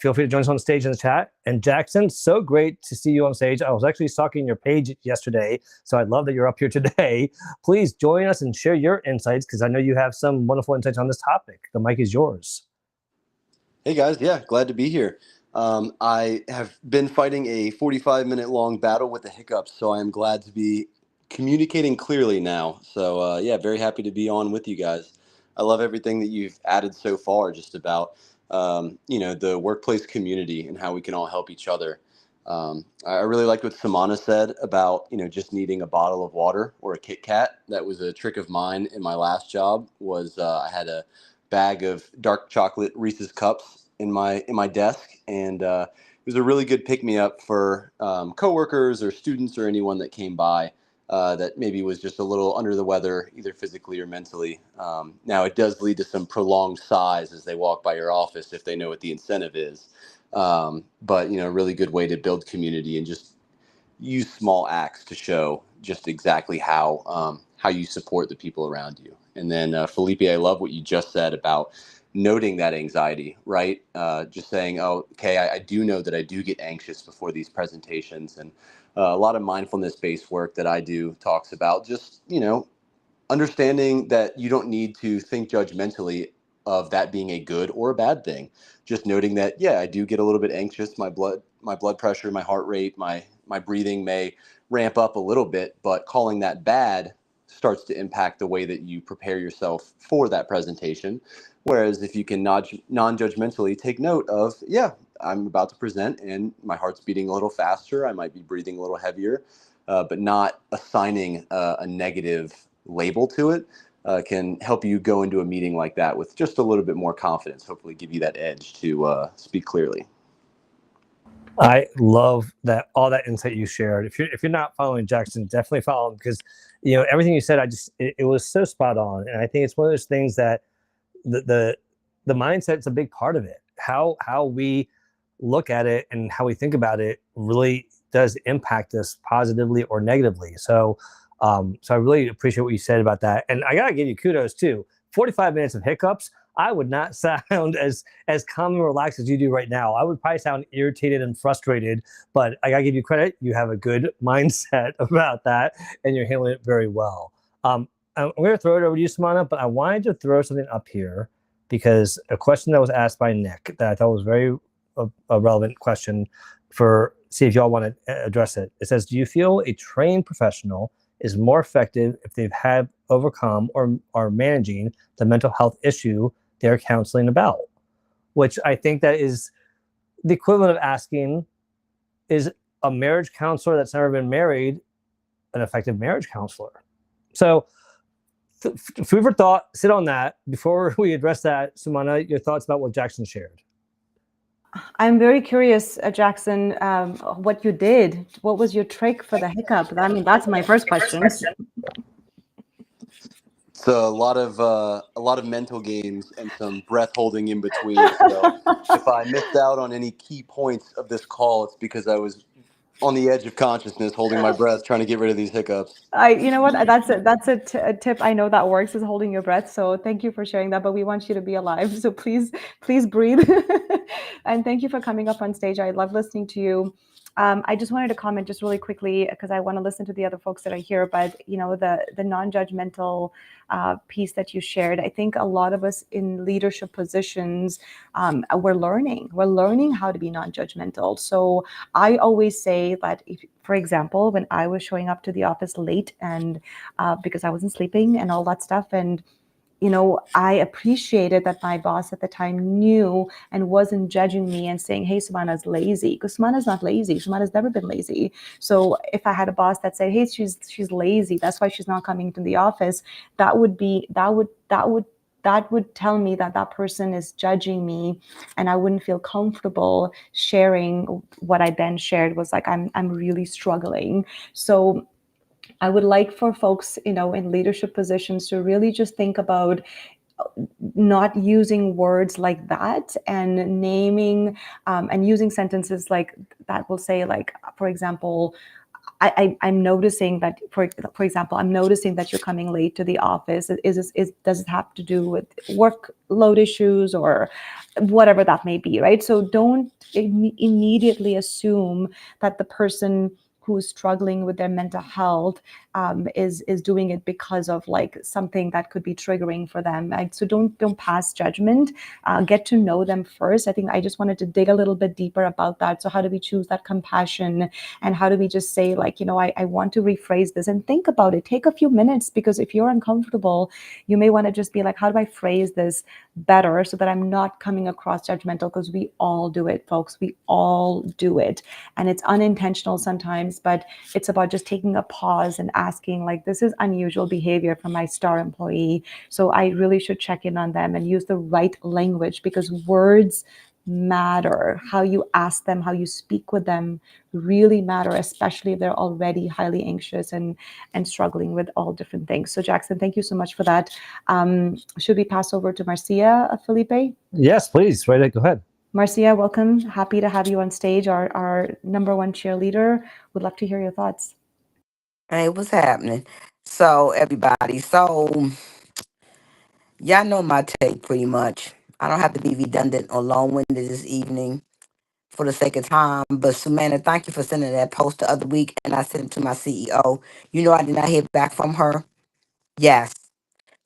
feel free to join us on stage in the chat. And Jackson, so great to see you on stage. I was actually stalking your page yesterday, so I'd love that you're up here today. Please join us and share your insights, because I know you have some wonderful insights on this topic. The mic is yours. Hey guys, yeah, glad to be here. I have been fighting a 45-minute long battle with the hiccups, so I am glad to be communicating clearly now. So yeah, very happy to be on with you guys. I love everything that you've added so far, just about the workplace community and how we can all help each other. I really liked what Samana said about just needing a bottle of water or a Kit Kat. That was a trick of mine in my last job. I had a bag of dark chocolate Reese's cups in my desk, and it was a really good pick me up for coworkers or students or anyone that came by that maybe was just a little under the weather, either physically or mentally. Now it does lead to some prolonged sighs as they walk by your office if they know what the incentive is. But a really good way to build community and just use small acts to show just exactly how you support the people around you. And then Felipe, I love what you just said about noting that anxiety, right? Just saying, oh, okay, I do know that I do get anxious before these presentations. And a lot of mindfulness-based work that I do talks about just, understanding that you don't need to think judgmentally of that being a good or a bad thing. Just noting that, yeah, I do get a little bit anxious. My blood pressure, my heart rate, my breathing may ramp up a little bit, but calling that bad starts to impact the way that you prepare yourself for that presentation. Whereas if you can non-judgmentally take note of, yeah, I'm about to present and my heart's beating a little faster, I might be breathing a little heavier, but not assigning a negative label to it, can help you go into a meeting like that with just a little bit more confidence, hopefully give you that edge to speak clearly. I love that, all that insight you shared. If you're not following Jackson, definitely follow him, because everything you said, it was so spot on. And I think it's one of those things that the mindset's a big part of it. How we look at it and how we think about it really does impact us positively or negatively. So I really appreciate what you said about that. And I gotta give you kudos too. 45 minutes of hiccups, I would not sound as calm and relaxed as you do right now. I would probably sound irritated and frustrated, but I gotta give you credit. You have a good mindset about that, and you're handling it very well. I'm gonna throw it over to you, Samana, but I wanted to throw something up here, because a question that was asked by Nick that I thought was very a relevant question see if y'all want to address it. It says, do you feel a trained professional is more effective if they've had overcome or are managing the mental health issue they're counseling about? Which I think that is the equivalent of asking, is a marriage counselor that's never been married an effective marriage counselor? So food for thought, sit on that. Before we address that, Sumana, your thoughts about what Jackson shared. I'm very curious, Jackson, what you did. What was your trick for the hiccup? I mean, that's my first question. So a lot of mental games and some breath holding in between. So if I missed out on any key points of this call, it's because I was on the edge of consciousness, holding my breath, trying to get rid of these hiccups. You know what? That's a tip I know that works, is holding your breath. So thank you for sharing that. But we want you to be alive. So please breathe. And thank you for coming up on stage. I love listening to you. I just wanted to comment just really quickly because I want to listen to the other folks that are here. But you know, the non-judgmental piece that you shared, I think a lot of us in leadership positions, we're learning how to be non-judgmental. So I always say that if, for example, when I was showing up to the office late and because I wasn't sleeping and all that stuff, and you know, I appreciated that my boss at the time knew and wasn't judging me and saying, hey, Sumana's lazy, because Sumana's not lazy. Sumana's never been lazy. So if I had a boss that said, hey, she's lazy, that's why she's not coming to the office, that would tell me that that person is judging me, and I wouldn't feel comfortable sharing what I then shared was like, I'm really struggling. So I would like for folks, you know, in leadership positions to really just think about not using words like that and naming and using sentences like that will say, like, for example, I'm noticing that, for example, I'm noticing that you're coming late to the office. Does it have to do with workload issues or whatever that may be, right? So don't immediately assume that the person who's struggling with their mental health is doing it because of like something that could be triggering for them. Right? So don't pass judgment. Get to know them first. I think I just wanted to dig a little bit deeper about that. So how do we choose that compassion, and how do we just say, like, you know, I want to rephrase this, and think about it. Take a few minutes, because if you're uncomfortable, you may want to just be like, how do I phrase this better so that I'm not coming across judgmental? Because we all do it, folks. We all do it, and it's unintentional sometimes. But it's about just taking a pause and asking, like, this is unusual behavior from my star employee. So I really should check in on them and use the right language, because words matter. How you ask them, how you speak with them really matter, especially if they're already highly anxious and struggling with all different things. So Jackson, thank you so much for that. Should we pass over to Marcia, Felipe? Yes, please. Right, go ahead. Marcia, welcome. Happy to have you on stage, our number one cheerleader. Would love to hear your thoughts. Hey, what's happening? So, everybody, y'all know my take pretty much. I don't have to be redundant or long-winded this evening for the sake of time. But Samantha, thank you for sending that post the other week, and I sent it to my CEO. You know, I did not hear back from her. Yes,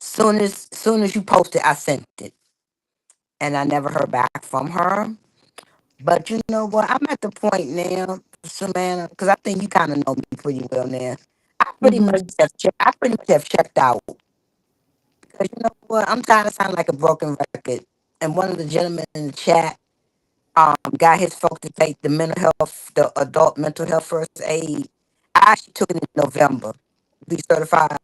soon as you posted, I sent it, and I never heard back from her. But you know what? I'm at the point now, Samantha, because I think you kind of know me pretty well now. I pretty much Mm-hmm. have checked out. Because you know what? I'm tired of sounding like a broken record. And one of the gentlemen in the chat got his folks to take the the adult mental health first aid. I actually took it in November, be certified.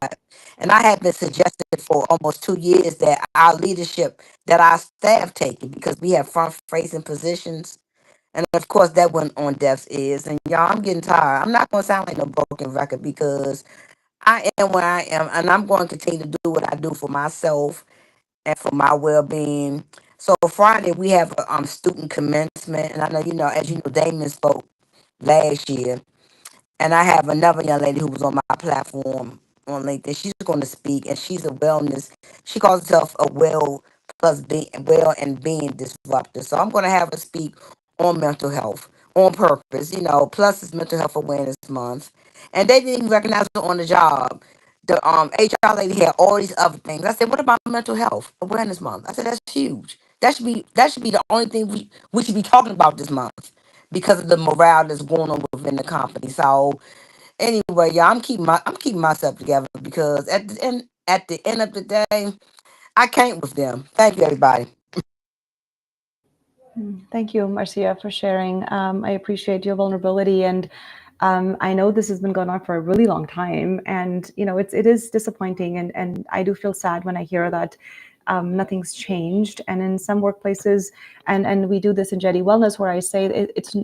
And I have been suggested for almost 2 years that our leadership, that our staff take it, because we have front facing positions. And of course, that went on deaf's ears. And y'all, I'm getting tired. I'm not going to sound like no broken record, because I am where I am, and I'm going to continue to do what I do for myself and for my well-being. So Friday we have a student commencement, and I know, you know, as you know, Damon spoke last year, and I have another young lady who was on my platform on LinkedIn. She's going to speak, and she's a wellness. She calls herself a well and being disruptor. So I'm going to have her speak on mental health on purpose. You know, plus it's Mental Health Awareness Month, and they didn't even recognize her on the job. The HR lady had all these other things. I said, "What about Mental Health Awareness Month?" I said, "That's huge. That should be the only thing we should be talking about this month, because of the morale that's going on within the company." So anyway, yeah, I'm keeping myself together, because at the end of the day, I can't with them. Thank you, everybody. Thank you, Marcia, for sharing. I appreciate your vulnerability, and I know this has been going on for a really long time, and you know, it is disappointing, and I do feel sad when I hear that nothing's changed. And in some workplaces, and we do this in Jetty Wellness, where I say it's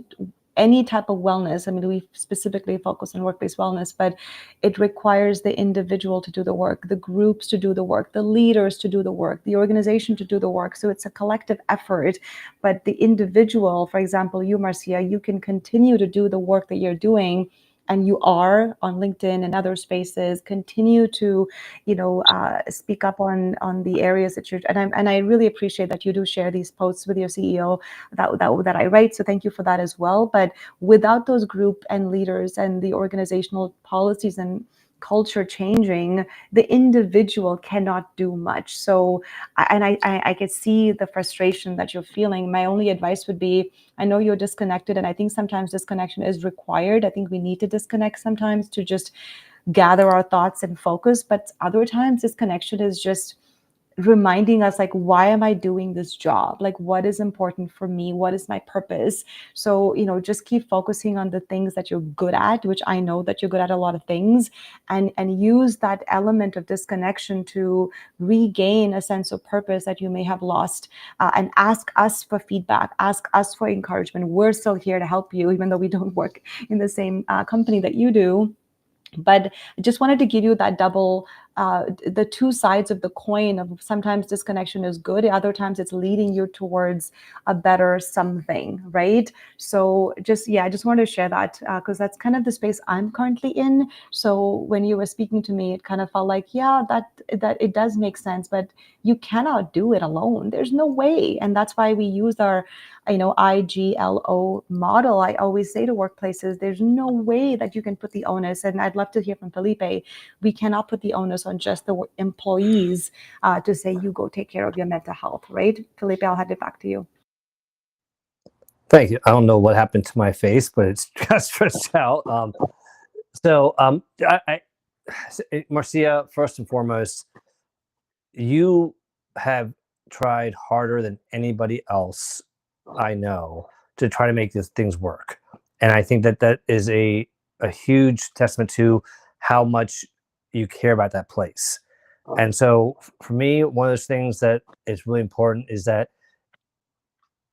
any type of wellness, I mean, we specifically focus on workplace wellness, but it requires the individual to do the work, the groups to do the work, the leaders to do the work, the organization to do the work. So it's a collective effort. But the individual, for example, you, Marcia, you can continue to do the work that you're doing, and you are on LinkedIn and other spaces, continue to, speak up on the areas that you're, and I really appreciate that you do share these posts with your CEO that I write. So thank you for that as well. But without those group and leaders and the organizational policies and culture changing, the individual cannot do much. So, I can see the frustration that you're feeling. My only advice would be, I know you're disconnected, and I think sometimes disconnection is required. I think we need to disconnect sometimes to just gather our thoughts and focus. But other times, disconnection is just reminding us, like, why am I doing this job? Like, what is important for me? What is my purpose? So, just keep focusing on the things that you're good at, which I know that you're good at a lot of things, and use that element of disconnection to regain a sense of purpose that you may have lost, and ask us for feedback, ask us for encouragement. We're still here to help you, even though we don't work in the same company that you do. But I just wanted to give you that double, the two sides of the coin of sometimes disconnection is good, other times it's leading you towards a better something, right? So I just wanted to share that because that's kind of the space I'm currently in. So when you were speaking to me, it kind of felt like, yeah, that it does make sense, but you cannot do it alone. There's no way. And that's why we use our IGLO model. I always say to workplaces, there's no way that you can put the onus, and I'd love to hear from Felipe, we cannot put the onus on just the employees to say, you go take care of your mental health, right? Felipe, I'll hand it back to you. Thank you. I don't know what happened to my face, but it's just stretched out. Marcia, first and foremost, you have tried harder than anybody else I know to try to make these things work. And I think that is a huge testament to how much you care about that place. And so for me, one of those things that is really important is that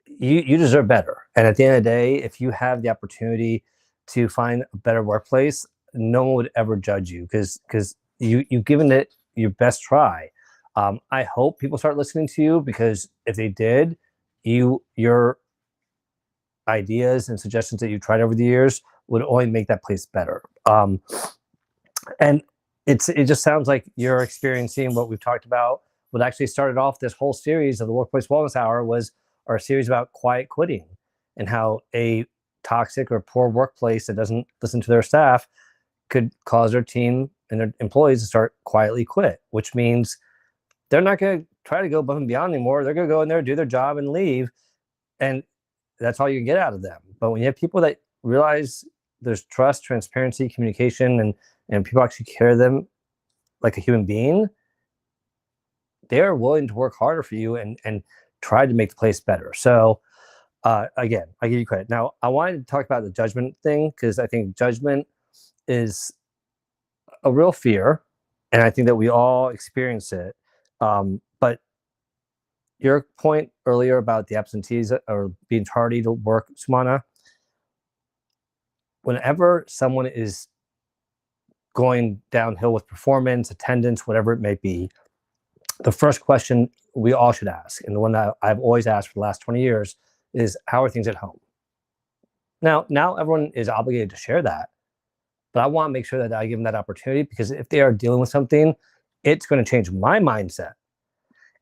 you deserve better. And at the end of the day, if you have the opportunity to find a better workplace, no one would ever judge you because you've given it your best try. I hope people start listening to you, because if they did, your ideas and suggestions that you tried over the years would only make that place better. And it just sounds like you're experiencing what we've talked about. What actually started off this whole series of the Workplace Wellness Hour was our series about quiet quitting, and how a toxic or poor workplace that doesn't listen to their staff could cause their team and their employees to start quietly quit, which means they're not going to try to go above and beyond anymore. They're going to go in there, do their job, and leave. And that's all you can get out of them. But when you have people that realize there's trust, transparency, communication, and people actually care them like a human being, they're willing to work harder for you and try to make the place better. So again, I give you credit. Now, I wanted to talk about the judgment thing, because I think judgment is a real fear, and I think that we all experience it. But your point earlier about the absentees or being tardy to work, Sumana, whenever someone is going downhill with performance, attendance, whatever it may be, the first question we all should ask, and the one that I've always asked for the last 20 years, is how are things at home? Now everyone is obligated to share that, but I want to make sure that I give them that opportunity, because if they are dealing with something, it's going to change my mindset.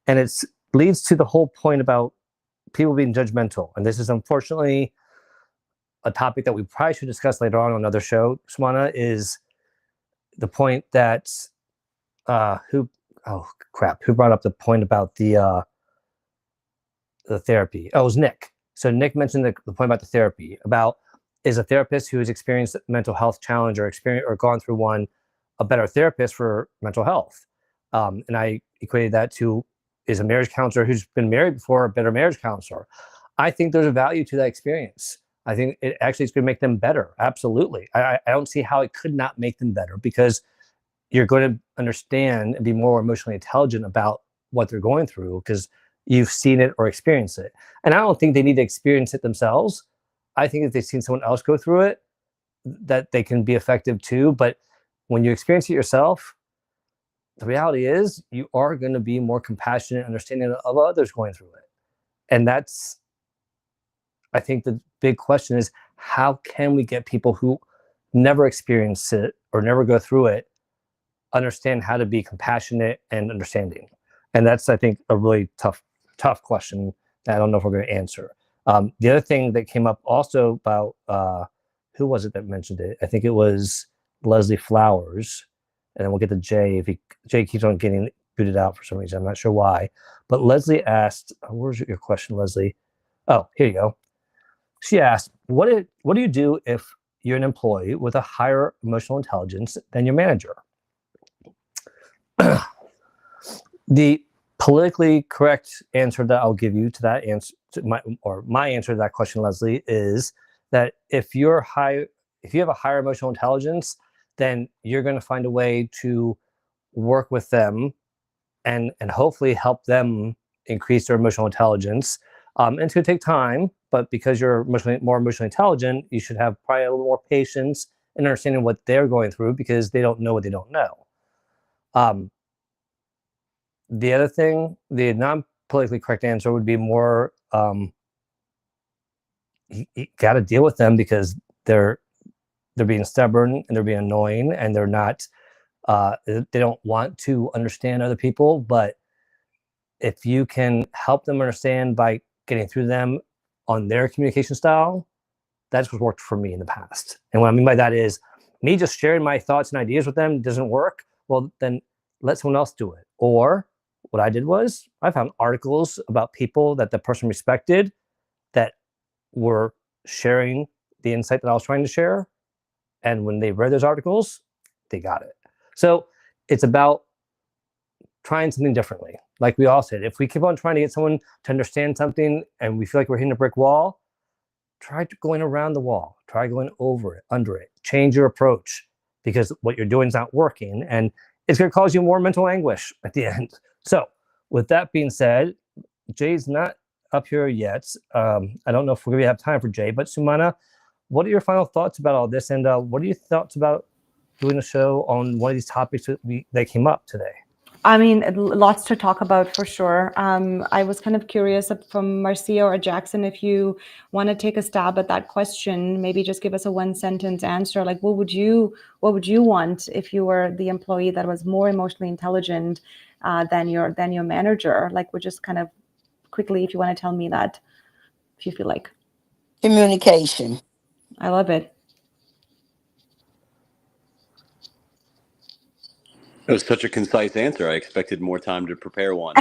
And it leads to the whole point about people being judgmental. And this is unfortunately a topic that we probably should discuss later on another show, Sumana, is the point that who brought up the point about the therapy? Oh, it was Nick. So Nick mentioned the point about the therapy, about, is a therapist who has experienced mental health challenge or gone through one a better therapist for mental health? And I equated that to, is a marriage counselor who's been married before a better marriage counselor? I think there's a value to that experience. I think it actually is going to make them better. Absolutely. I don't see how it could not make them better, because you're going to understand and be more emotionally intelligent about what they're going through, because you've seen it or experienced it. And I don't think they need to experience it themselves. I think if they've seen someone else go through it, that they can be effective too. But when you experience it yourself, the reality is you are going to be more compassionate, understanding of others going through it. And that's, I think the big question is, how can we get people who never experience it or never go through it understand how to be compassionate and understanding? And that's, I think, a really tough question that I don't know if we're going to answer. The other thing that came up also about, who was it that mentioned it? I think it was Leslie Flowers. And then we'll get to Jay. Jay keeps on getting booted out for some reason. I'm not sure why. But Leslie asked, where's your question, Leslie? Oh, here you go. She asked, what do you do if you're an employee with a higher emotional intelligence than your manager? The politically correct answer that I'll give you to that answer, my answer to that question, Leslie, is that if you have a higher emotional intelligence, then you're going to find a way to work with them and hopefully help them increase their emotional intelligence. And it's going to take time, but because you're more emotionally intelligent, you should have probably a little more patience in understanding what they're going through, because they don't know what they don't know. The other thing, the non-politically correct answer would be more, you got to deal with them because they're being stubborn and they're being annoying and they're not, they don't want to understand other people. But if you can help them understand by getting through them on their communication style, that's what worked for me in the past. And what I mean by that is me just sharing my thoughts and ideas with them doesn't work. Well, then let someone else do it. Or what I did was I found articles about people that the person respected that were sharing the insight that I was trying to share. And when they read those articles, they got it. So it's about trying something differently. Like we all said, if we keep on trying to get someone to understand something and we feel like we're hitting a brick wall, try going around the wall, try going over it, under it, change your approach, because what you're doing is not working and it's going to cause you more mental anguish at the end. So with that being said, Jay's not up here yet. I don't know if we're going to have time for Jay, but Sumana, what are your final thoughts about all this? And what are your thoughts about doing a show on one of these topics that came up today? I mean, lots to talk about for sure. I was kind of curious from Marcia or Jackson, if you want to take a stab at that question, maybe just give us a one-sentence answer. Like, what would you want if you were the employee that was more emotionally intelligent than your manager? Like, we're just kind of quickly, if you want to tell me that, if you feel like. Communication. I love it. That was such a concise answer. I expected more time to prepare one.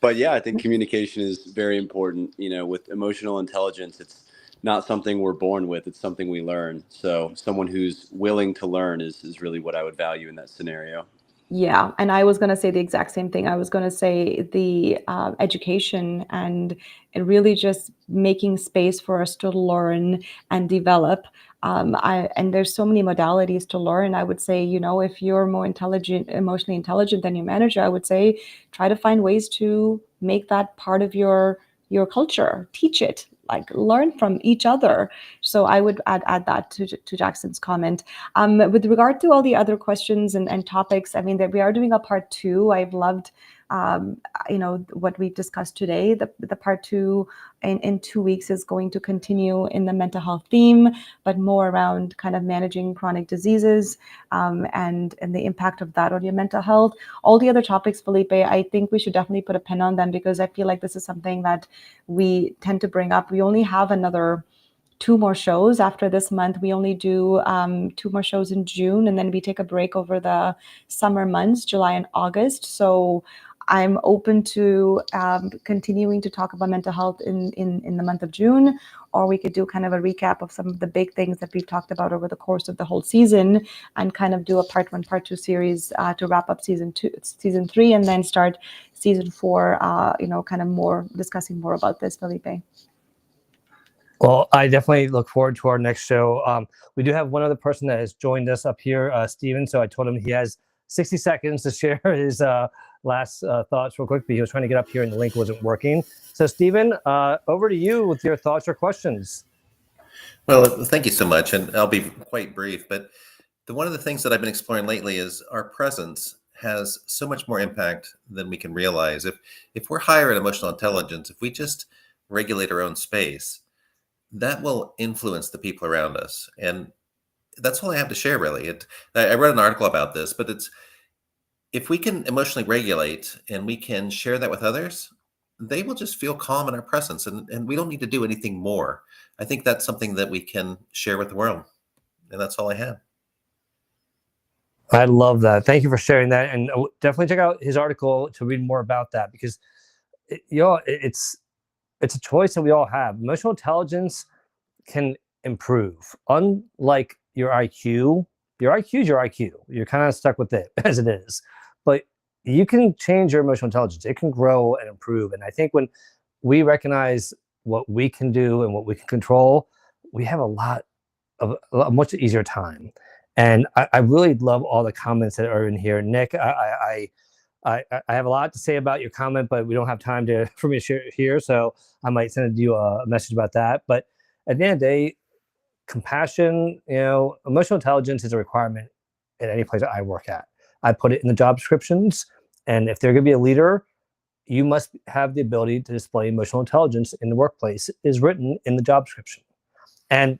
But yeah, I think communication is very important. You know, with emotional intelligence, it's not something we're born with. It's something we learn. So someone who's willing to learn is really what I would value in that scenario. Yeah, and I was going to say the exact same thing. I was going to say the education and really just making space for us to learn and develop. And there's so many modalities to learn. I would say, you know, if you're more emotionally intelligent than your manager, I would say try to find ways to make that part of your culture. Teach it, like learn from each other. So I would add that to Jackson's comment. With regard to all the other questions and topics, I mean, that we are doing a part 2. I've loved, you know, what we've discussed today. The part 2 in 2 weeks is going to continue in the mental health theme, but more around kind of managing chronic diseases and the impact of that on your mental health. All the other topics, Felipe, I think we should definitely put a pin on them, because I feel like this is something that we tend to bring up. We only have another 2 more shows after this month. We only do 2 more shows in June, and then we take a break over the summer months, July and August. So I'm open to continuing to talk about mental health in the month of June, or we could do kind of a recap of some of the big things that we've talked about over the course of the whole season, and kind of do a part 1, part 2 series to wrap up season 3, and then start season 4, you know, kind of more discussing more about this, Felipe. Well, I definitely look forward to our next show. We do have one other person that has joined us up here, Steven. So I told him he has 60 seconds to share his last thoughts real quick, but he was trying to get up here and the link wasn't working. So Stephen, over to you with your thoughts or questions. Well, thank you so much, and I'll be quite brief. But one of the things that I've been exploring lately is our presence has so much more impact than we can realize. If we're higher in emotional intelligence, if we just regulate our own space, that will influence the people around us. And that's all I have to share, really. I read an article about this, but it's if we can emotionally regulate and we can share that with others, they will just feel calm in our presence, and we don't need to do anything more. I think that's something that we can share with the world, and that's all I have. I love that. Thank you for sharing that, and definitely check out his article to read more about that, because it's a choice that we all have. Emotional intelligence can improve. Unlike your IQ is your IQ. You're kind of stuck with it as it is. But you can change your emotional intelligence. It can grow and improve. And I think when we recognize what we can do and what we can control, we have a much easier time. And I really love all the comments that are in here. Nick, I have a lot to say about your comment, but we don't have time for me to share it here. So I might send you a message about that. But at the end of the day, compassion, emotional intelligence is a requirement at any place that I work at. I put it in the job descriptions. And if they're going to be a leader, you must have the ability to display emotional intelligence in the workplace is written in the job description. And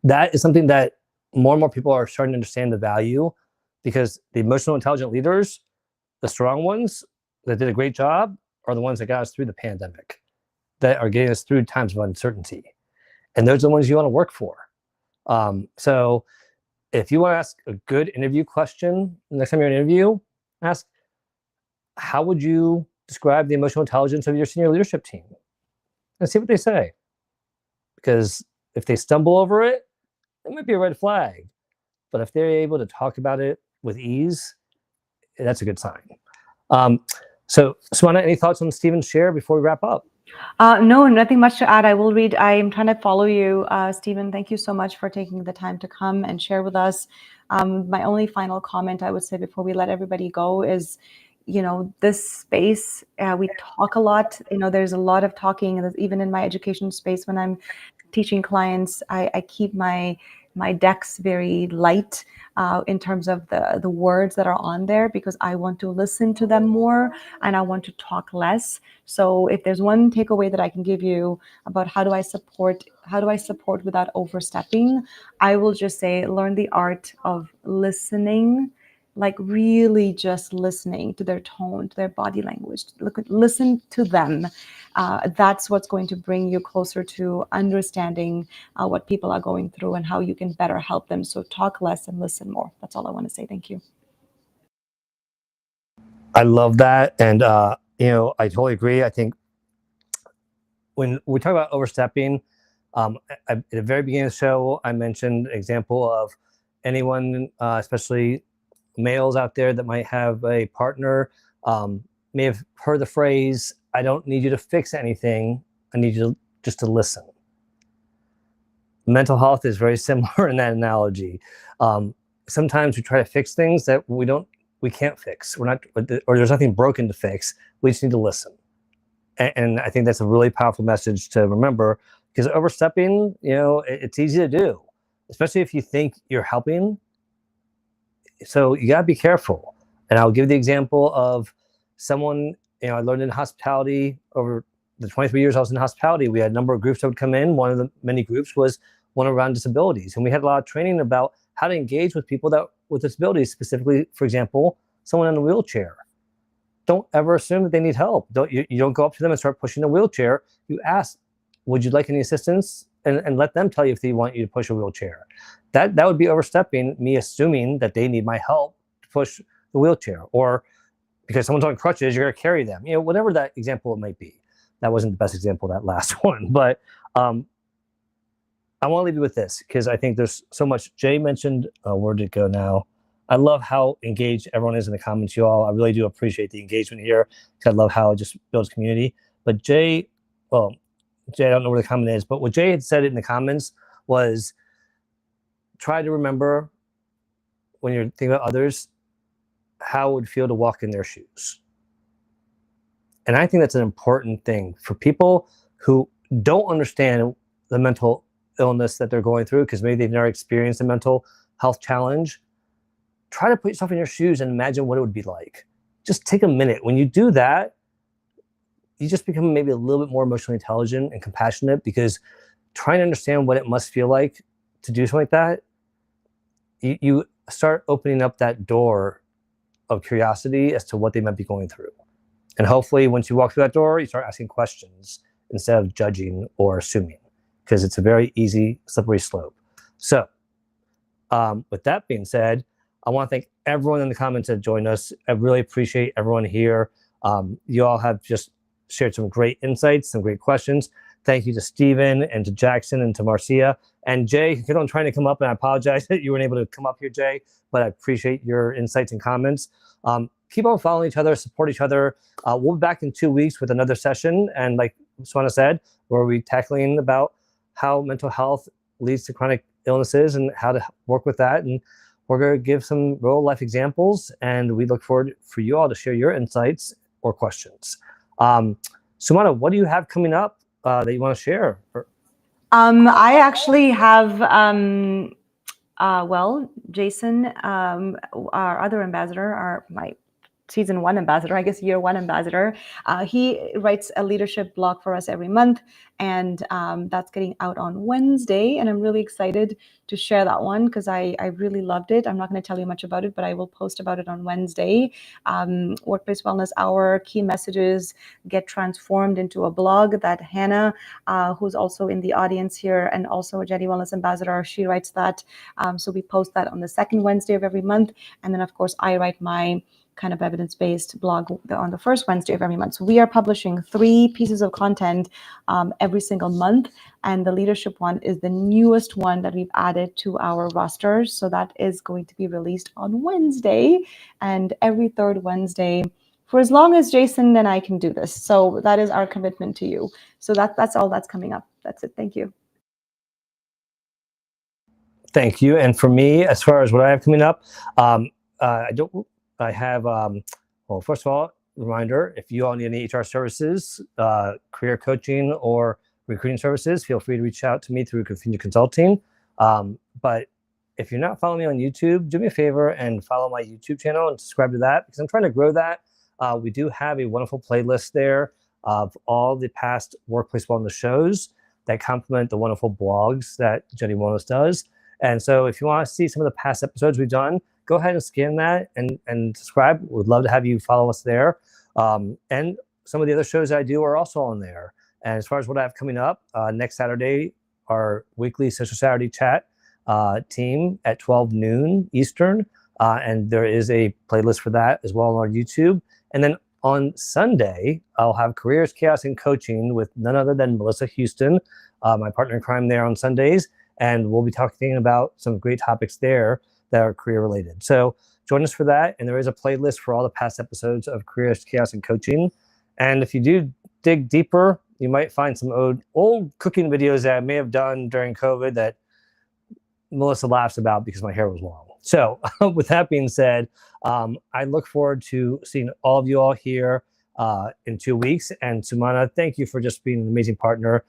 that is something that more and more people are starting to understand the value, because the emotional intelligent leaders, the strong ones that did a great job, are the ones that got us through the pandemic, that are getting us through times of uncertainty. And those are the ones you want to work for. So if you want to ask a good interview question, next time you're in an interview, ask, how would you describe the emotional intelligence of your senior leadership team? And see what they say. Because if they stumble over it, it might be a red flag. But if they're able to talk about it with ease, that's a good sign. So, Swana, any thoughts on Stephen's share before we wrap up? No, nothing much to add. I will read. I am trying to follow you, Stephen. Thank you so much for taking the time to come and share with us. My only final comment I would say before we let everybody go is, this space, we talk a lot. There's a lot of talking, even in my education space when I'm teaching clients. I keep my decks very light in terms of the words that are on there, because I want to listen to them more and I want to talk less. So if there's one takeaway that I can give you about how do I support without overstepping, I will just say learn the art of listening, like really just listening to their tone, to their body language. Listen to them. That's what's going to bring you closer to understanding what people are going through and how you can better help them. So talk less and listen more. That's all I want to say. Thank you. I love that. And, I totally agree. I think when we talk about overstepping, at the very beginning of the show, I mentioned an example of anyone, especially males out there that might have a partner, may have heard the phrase, I don't need you to fix anything. I need you just to listen. Mental health is very similar in that analogy. Sometimes we try to fix things that we can't fix. Or there's nothing broken to fix. We just need to listen. And I think that's a really powerful message to remember, because overstepping, it's easy to do, especially if you think you're helping. So you gotta be careful. And I'll give the example of someone, I learned in hospitality over the 23 years I was in hospitality. We had a number of groups that would come in. One of the many groups was one around disabilities. And we had a lot of training about how to engage with people with disabilities, specifically, for example, someone in a wheelchair. Don't ever assume that they need help. You don't go up to them and start pushing a wheelchair. You ask, would you like any assistance? And let them tell you if they want you to push a wheelchair. That would be overstepping, me assuming that they need my help to push the wheelchair, or because someone's on crutches, you're going to carry them. Whatever that example might be. That wasn't the best example, that last one. But I want to leave you with this, because I think there's so much. Jay mentioned, where did it go now? I love how engaged everyone is in the comments, you all. I really do appreciate the engagement here, because I love how it just builds community. But Jay, I don't know where the comment is, but what Jay had said in the comments was, try to remember when you're thinking about others, how it would feel to walk in their shoes. And I think that's an important thing for people who don't understand the mental illness that they're going through, because maybe they've never experienced a mental health challenge. Try to put yourself in your shoes and imagine what it would be like. Just take a minute. When you do that, you just become maybe a little bit more emotionally intelligent and compassionate, because trying to understand what it must feel like to do something like that, you start opening up that door of curiosity as to what they might be going through. And hopefully once you walk through that door, you start asking questions instead of judging or assuming, because it's a very easy, slippery slope. So with that being said, I want to thank everyone in the comments that joined us. I really appreciate everyone here. You all have just shared some great insights, some great questions. Thank you to Stephen and to Jackson and to Marcia. And Jay, you know, I'm trying to come up, and I apologize that you weren't able to come up here, Jay, but I appreciate your insights and comments. Keep on following each other, support each other. We'll be back in 2 weeks with another session. And like Swana said, where we're tackling about how mental health leads to chronic illnesses and how to work with that. And we're going to give some real life examples, and we look forward for you all to share your insights or questions. Sumana, what do you have coming up that you want to share? I actually have, well, Jason, our other ambassador, my season 1 ambassador, I guess year 1 ambassador, he writes a leadership blog for us every month, and that's getting out on Wednesday, and I'm really excited to share that one because I really loved it. I'm not going to tell you much about it, but I will post about it on Wednesday. Workplace Wellness Hour, key messages get transformed into a blog that Hannah, who's also in the audience here and also a Jetty Wellness ambassador, she writes that. So we post that on the second Wednesday of every month, and then of course I write my kind of evidence-based blog on the first Wednesday of every month. So we are publishing 3 pieces of content every single month, and the leadership one is the newest one that we've added to our rosters. So that is going to be released on Wednesday, and every 3rd Wednesday for as long as Jason and I can do this. So that is our commitment to you. So that's all that's coming up. That's it. Thank you. Thank you. And for me, as far as what I have coming up, I have, well, first of all, reminder, if you all need any HR services, career coaching or recruiting services, feel free to reach out to me through Convenient Consulting. But if you're not following me on YouTube, do me a favor and follow my YouTube channel and subscribe to that, because I'm trying to grow that. We do have a wonderful playlist there of all the past workplace wellness shows that complement the wonderful blogs that Jetty Wellness does. And so if you want to see some of the past episodes we've done, go ahead and scan that and subscribe. We'd love to have you follow us there. And some of the other shows that I do are also on there. And as far as what I have coming up, next Saturday, our weekly Social Saturday chat team at 12 noon Eastern. And there is a playlist for that as well on our YouTube. And then on Sunday, I'll have Careers, Chaos, and Coaching with none other than Melissa Houston, my partner in crime there on Sundays. And we'll be talking about some great topics there that are career related. So join us for that. And there is a playlist for all the past episodes of Careers, Chaos, and Coaching. And if you do dig deeper, you might find some old cooking videos that I may have done during COVID that Melissa laughs about because my hair was long. So with that being said, I look forward to seeing all of you all here in 2 weeks. And Sumana, thank you for just being an amazing partner.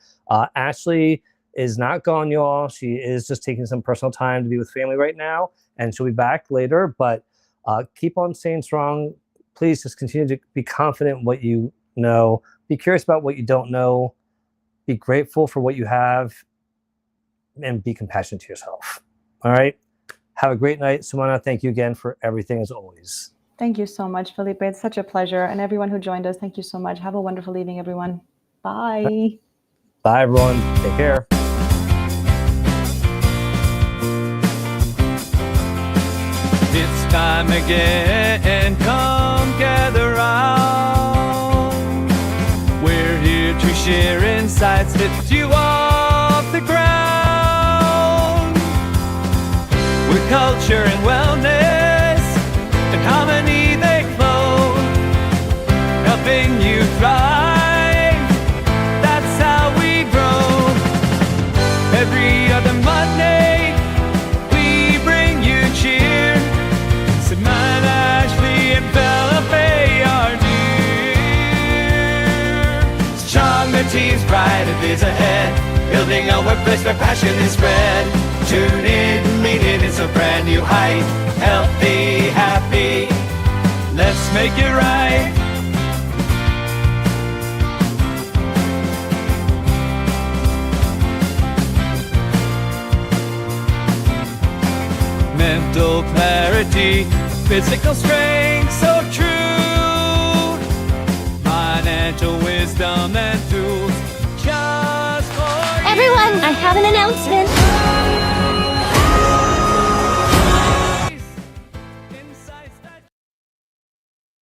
Ashley is not gone, y'all. She is just taking some personal time to be with family right now, and she'll be back later. But keep on staying strong. Please just continue to be confident in what you know. Be curious about what you don't know. Be grateful for what you have, and be compassionate to yourself. All right? Have a great night. Sumana, thank you again for everything as always. Thank you so much, Felipe. It's such a pleasure. And everyone who joined us, thank you so much. Have a wonderful evening, everyone. Bye. Bye, everyone. Take care. It's time again, come gather round. We're here to share insights, lift you off the ground. With culture and wellness and harmony they flow, helping you thrive, that's how we grow. Every other Monday, we bring you cheer. Mine, Ashley, and Felipe are dear. brighter days ahead. Building a workplace where passion is spread. Tune in, meet it, it's a brand new height. Healthy, happy, let's make it right. Mental clarity, physical strength, so true. Financial wisdom and tools, just for Everyone, I have an announcement.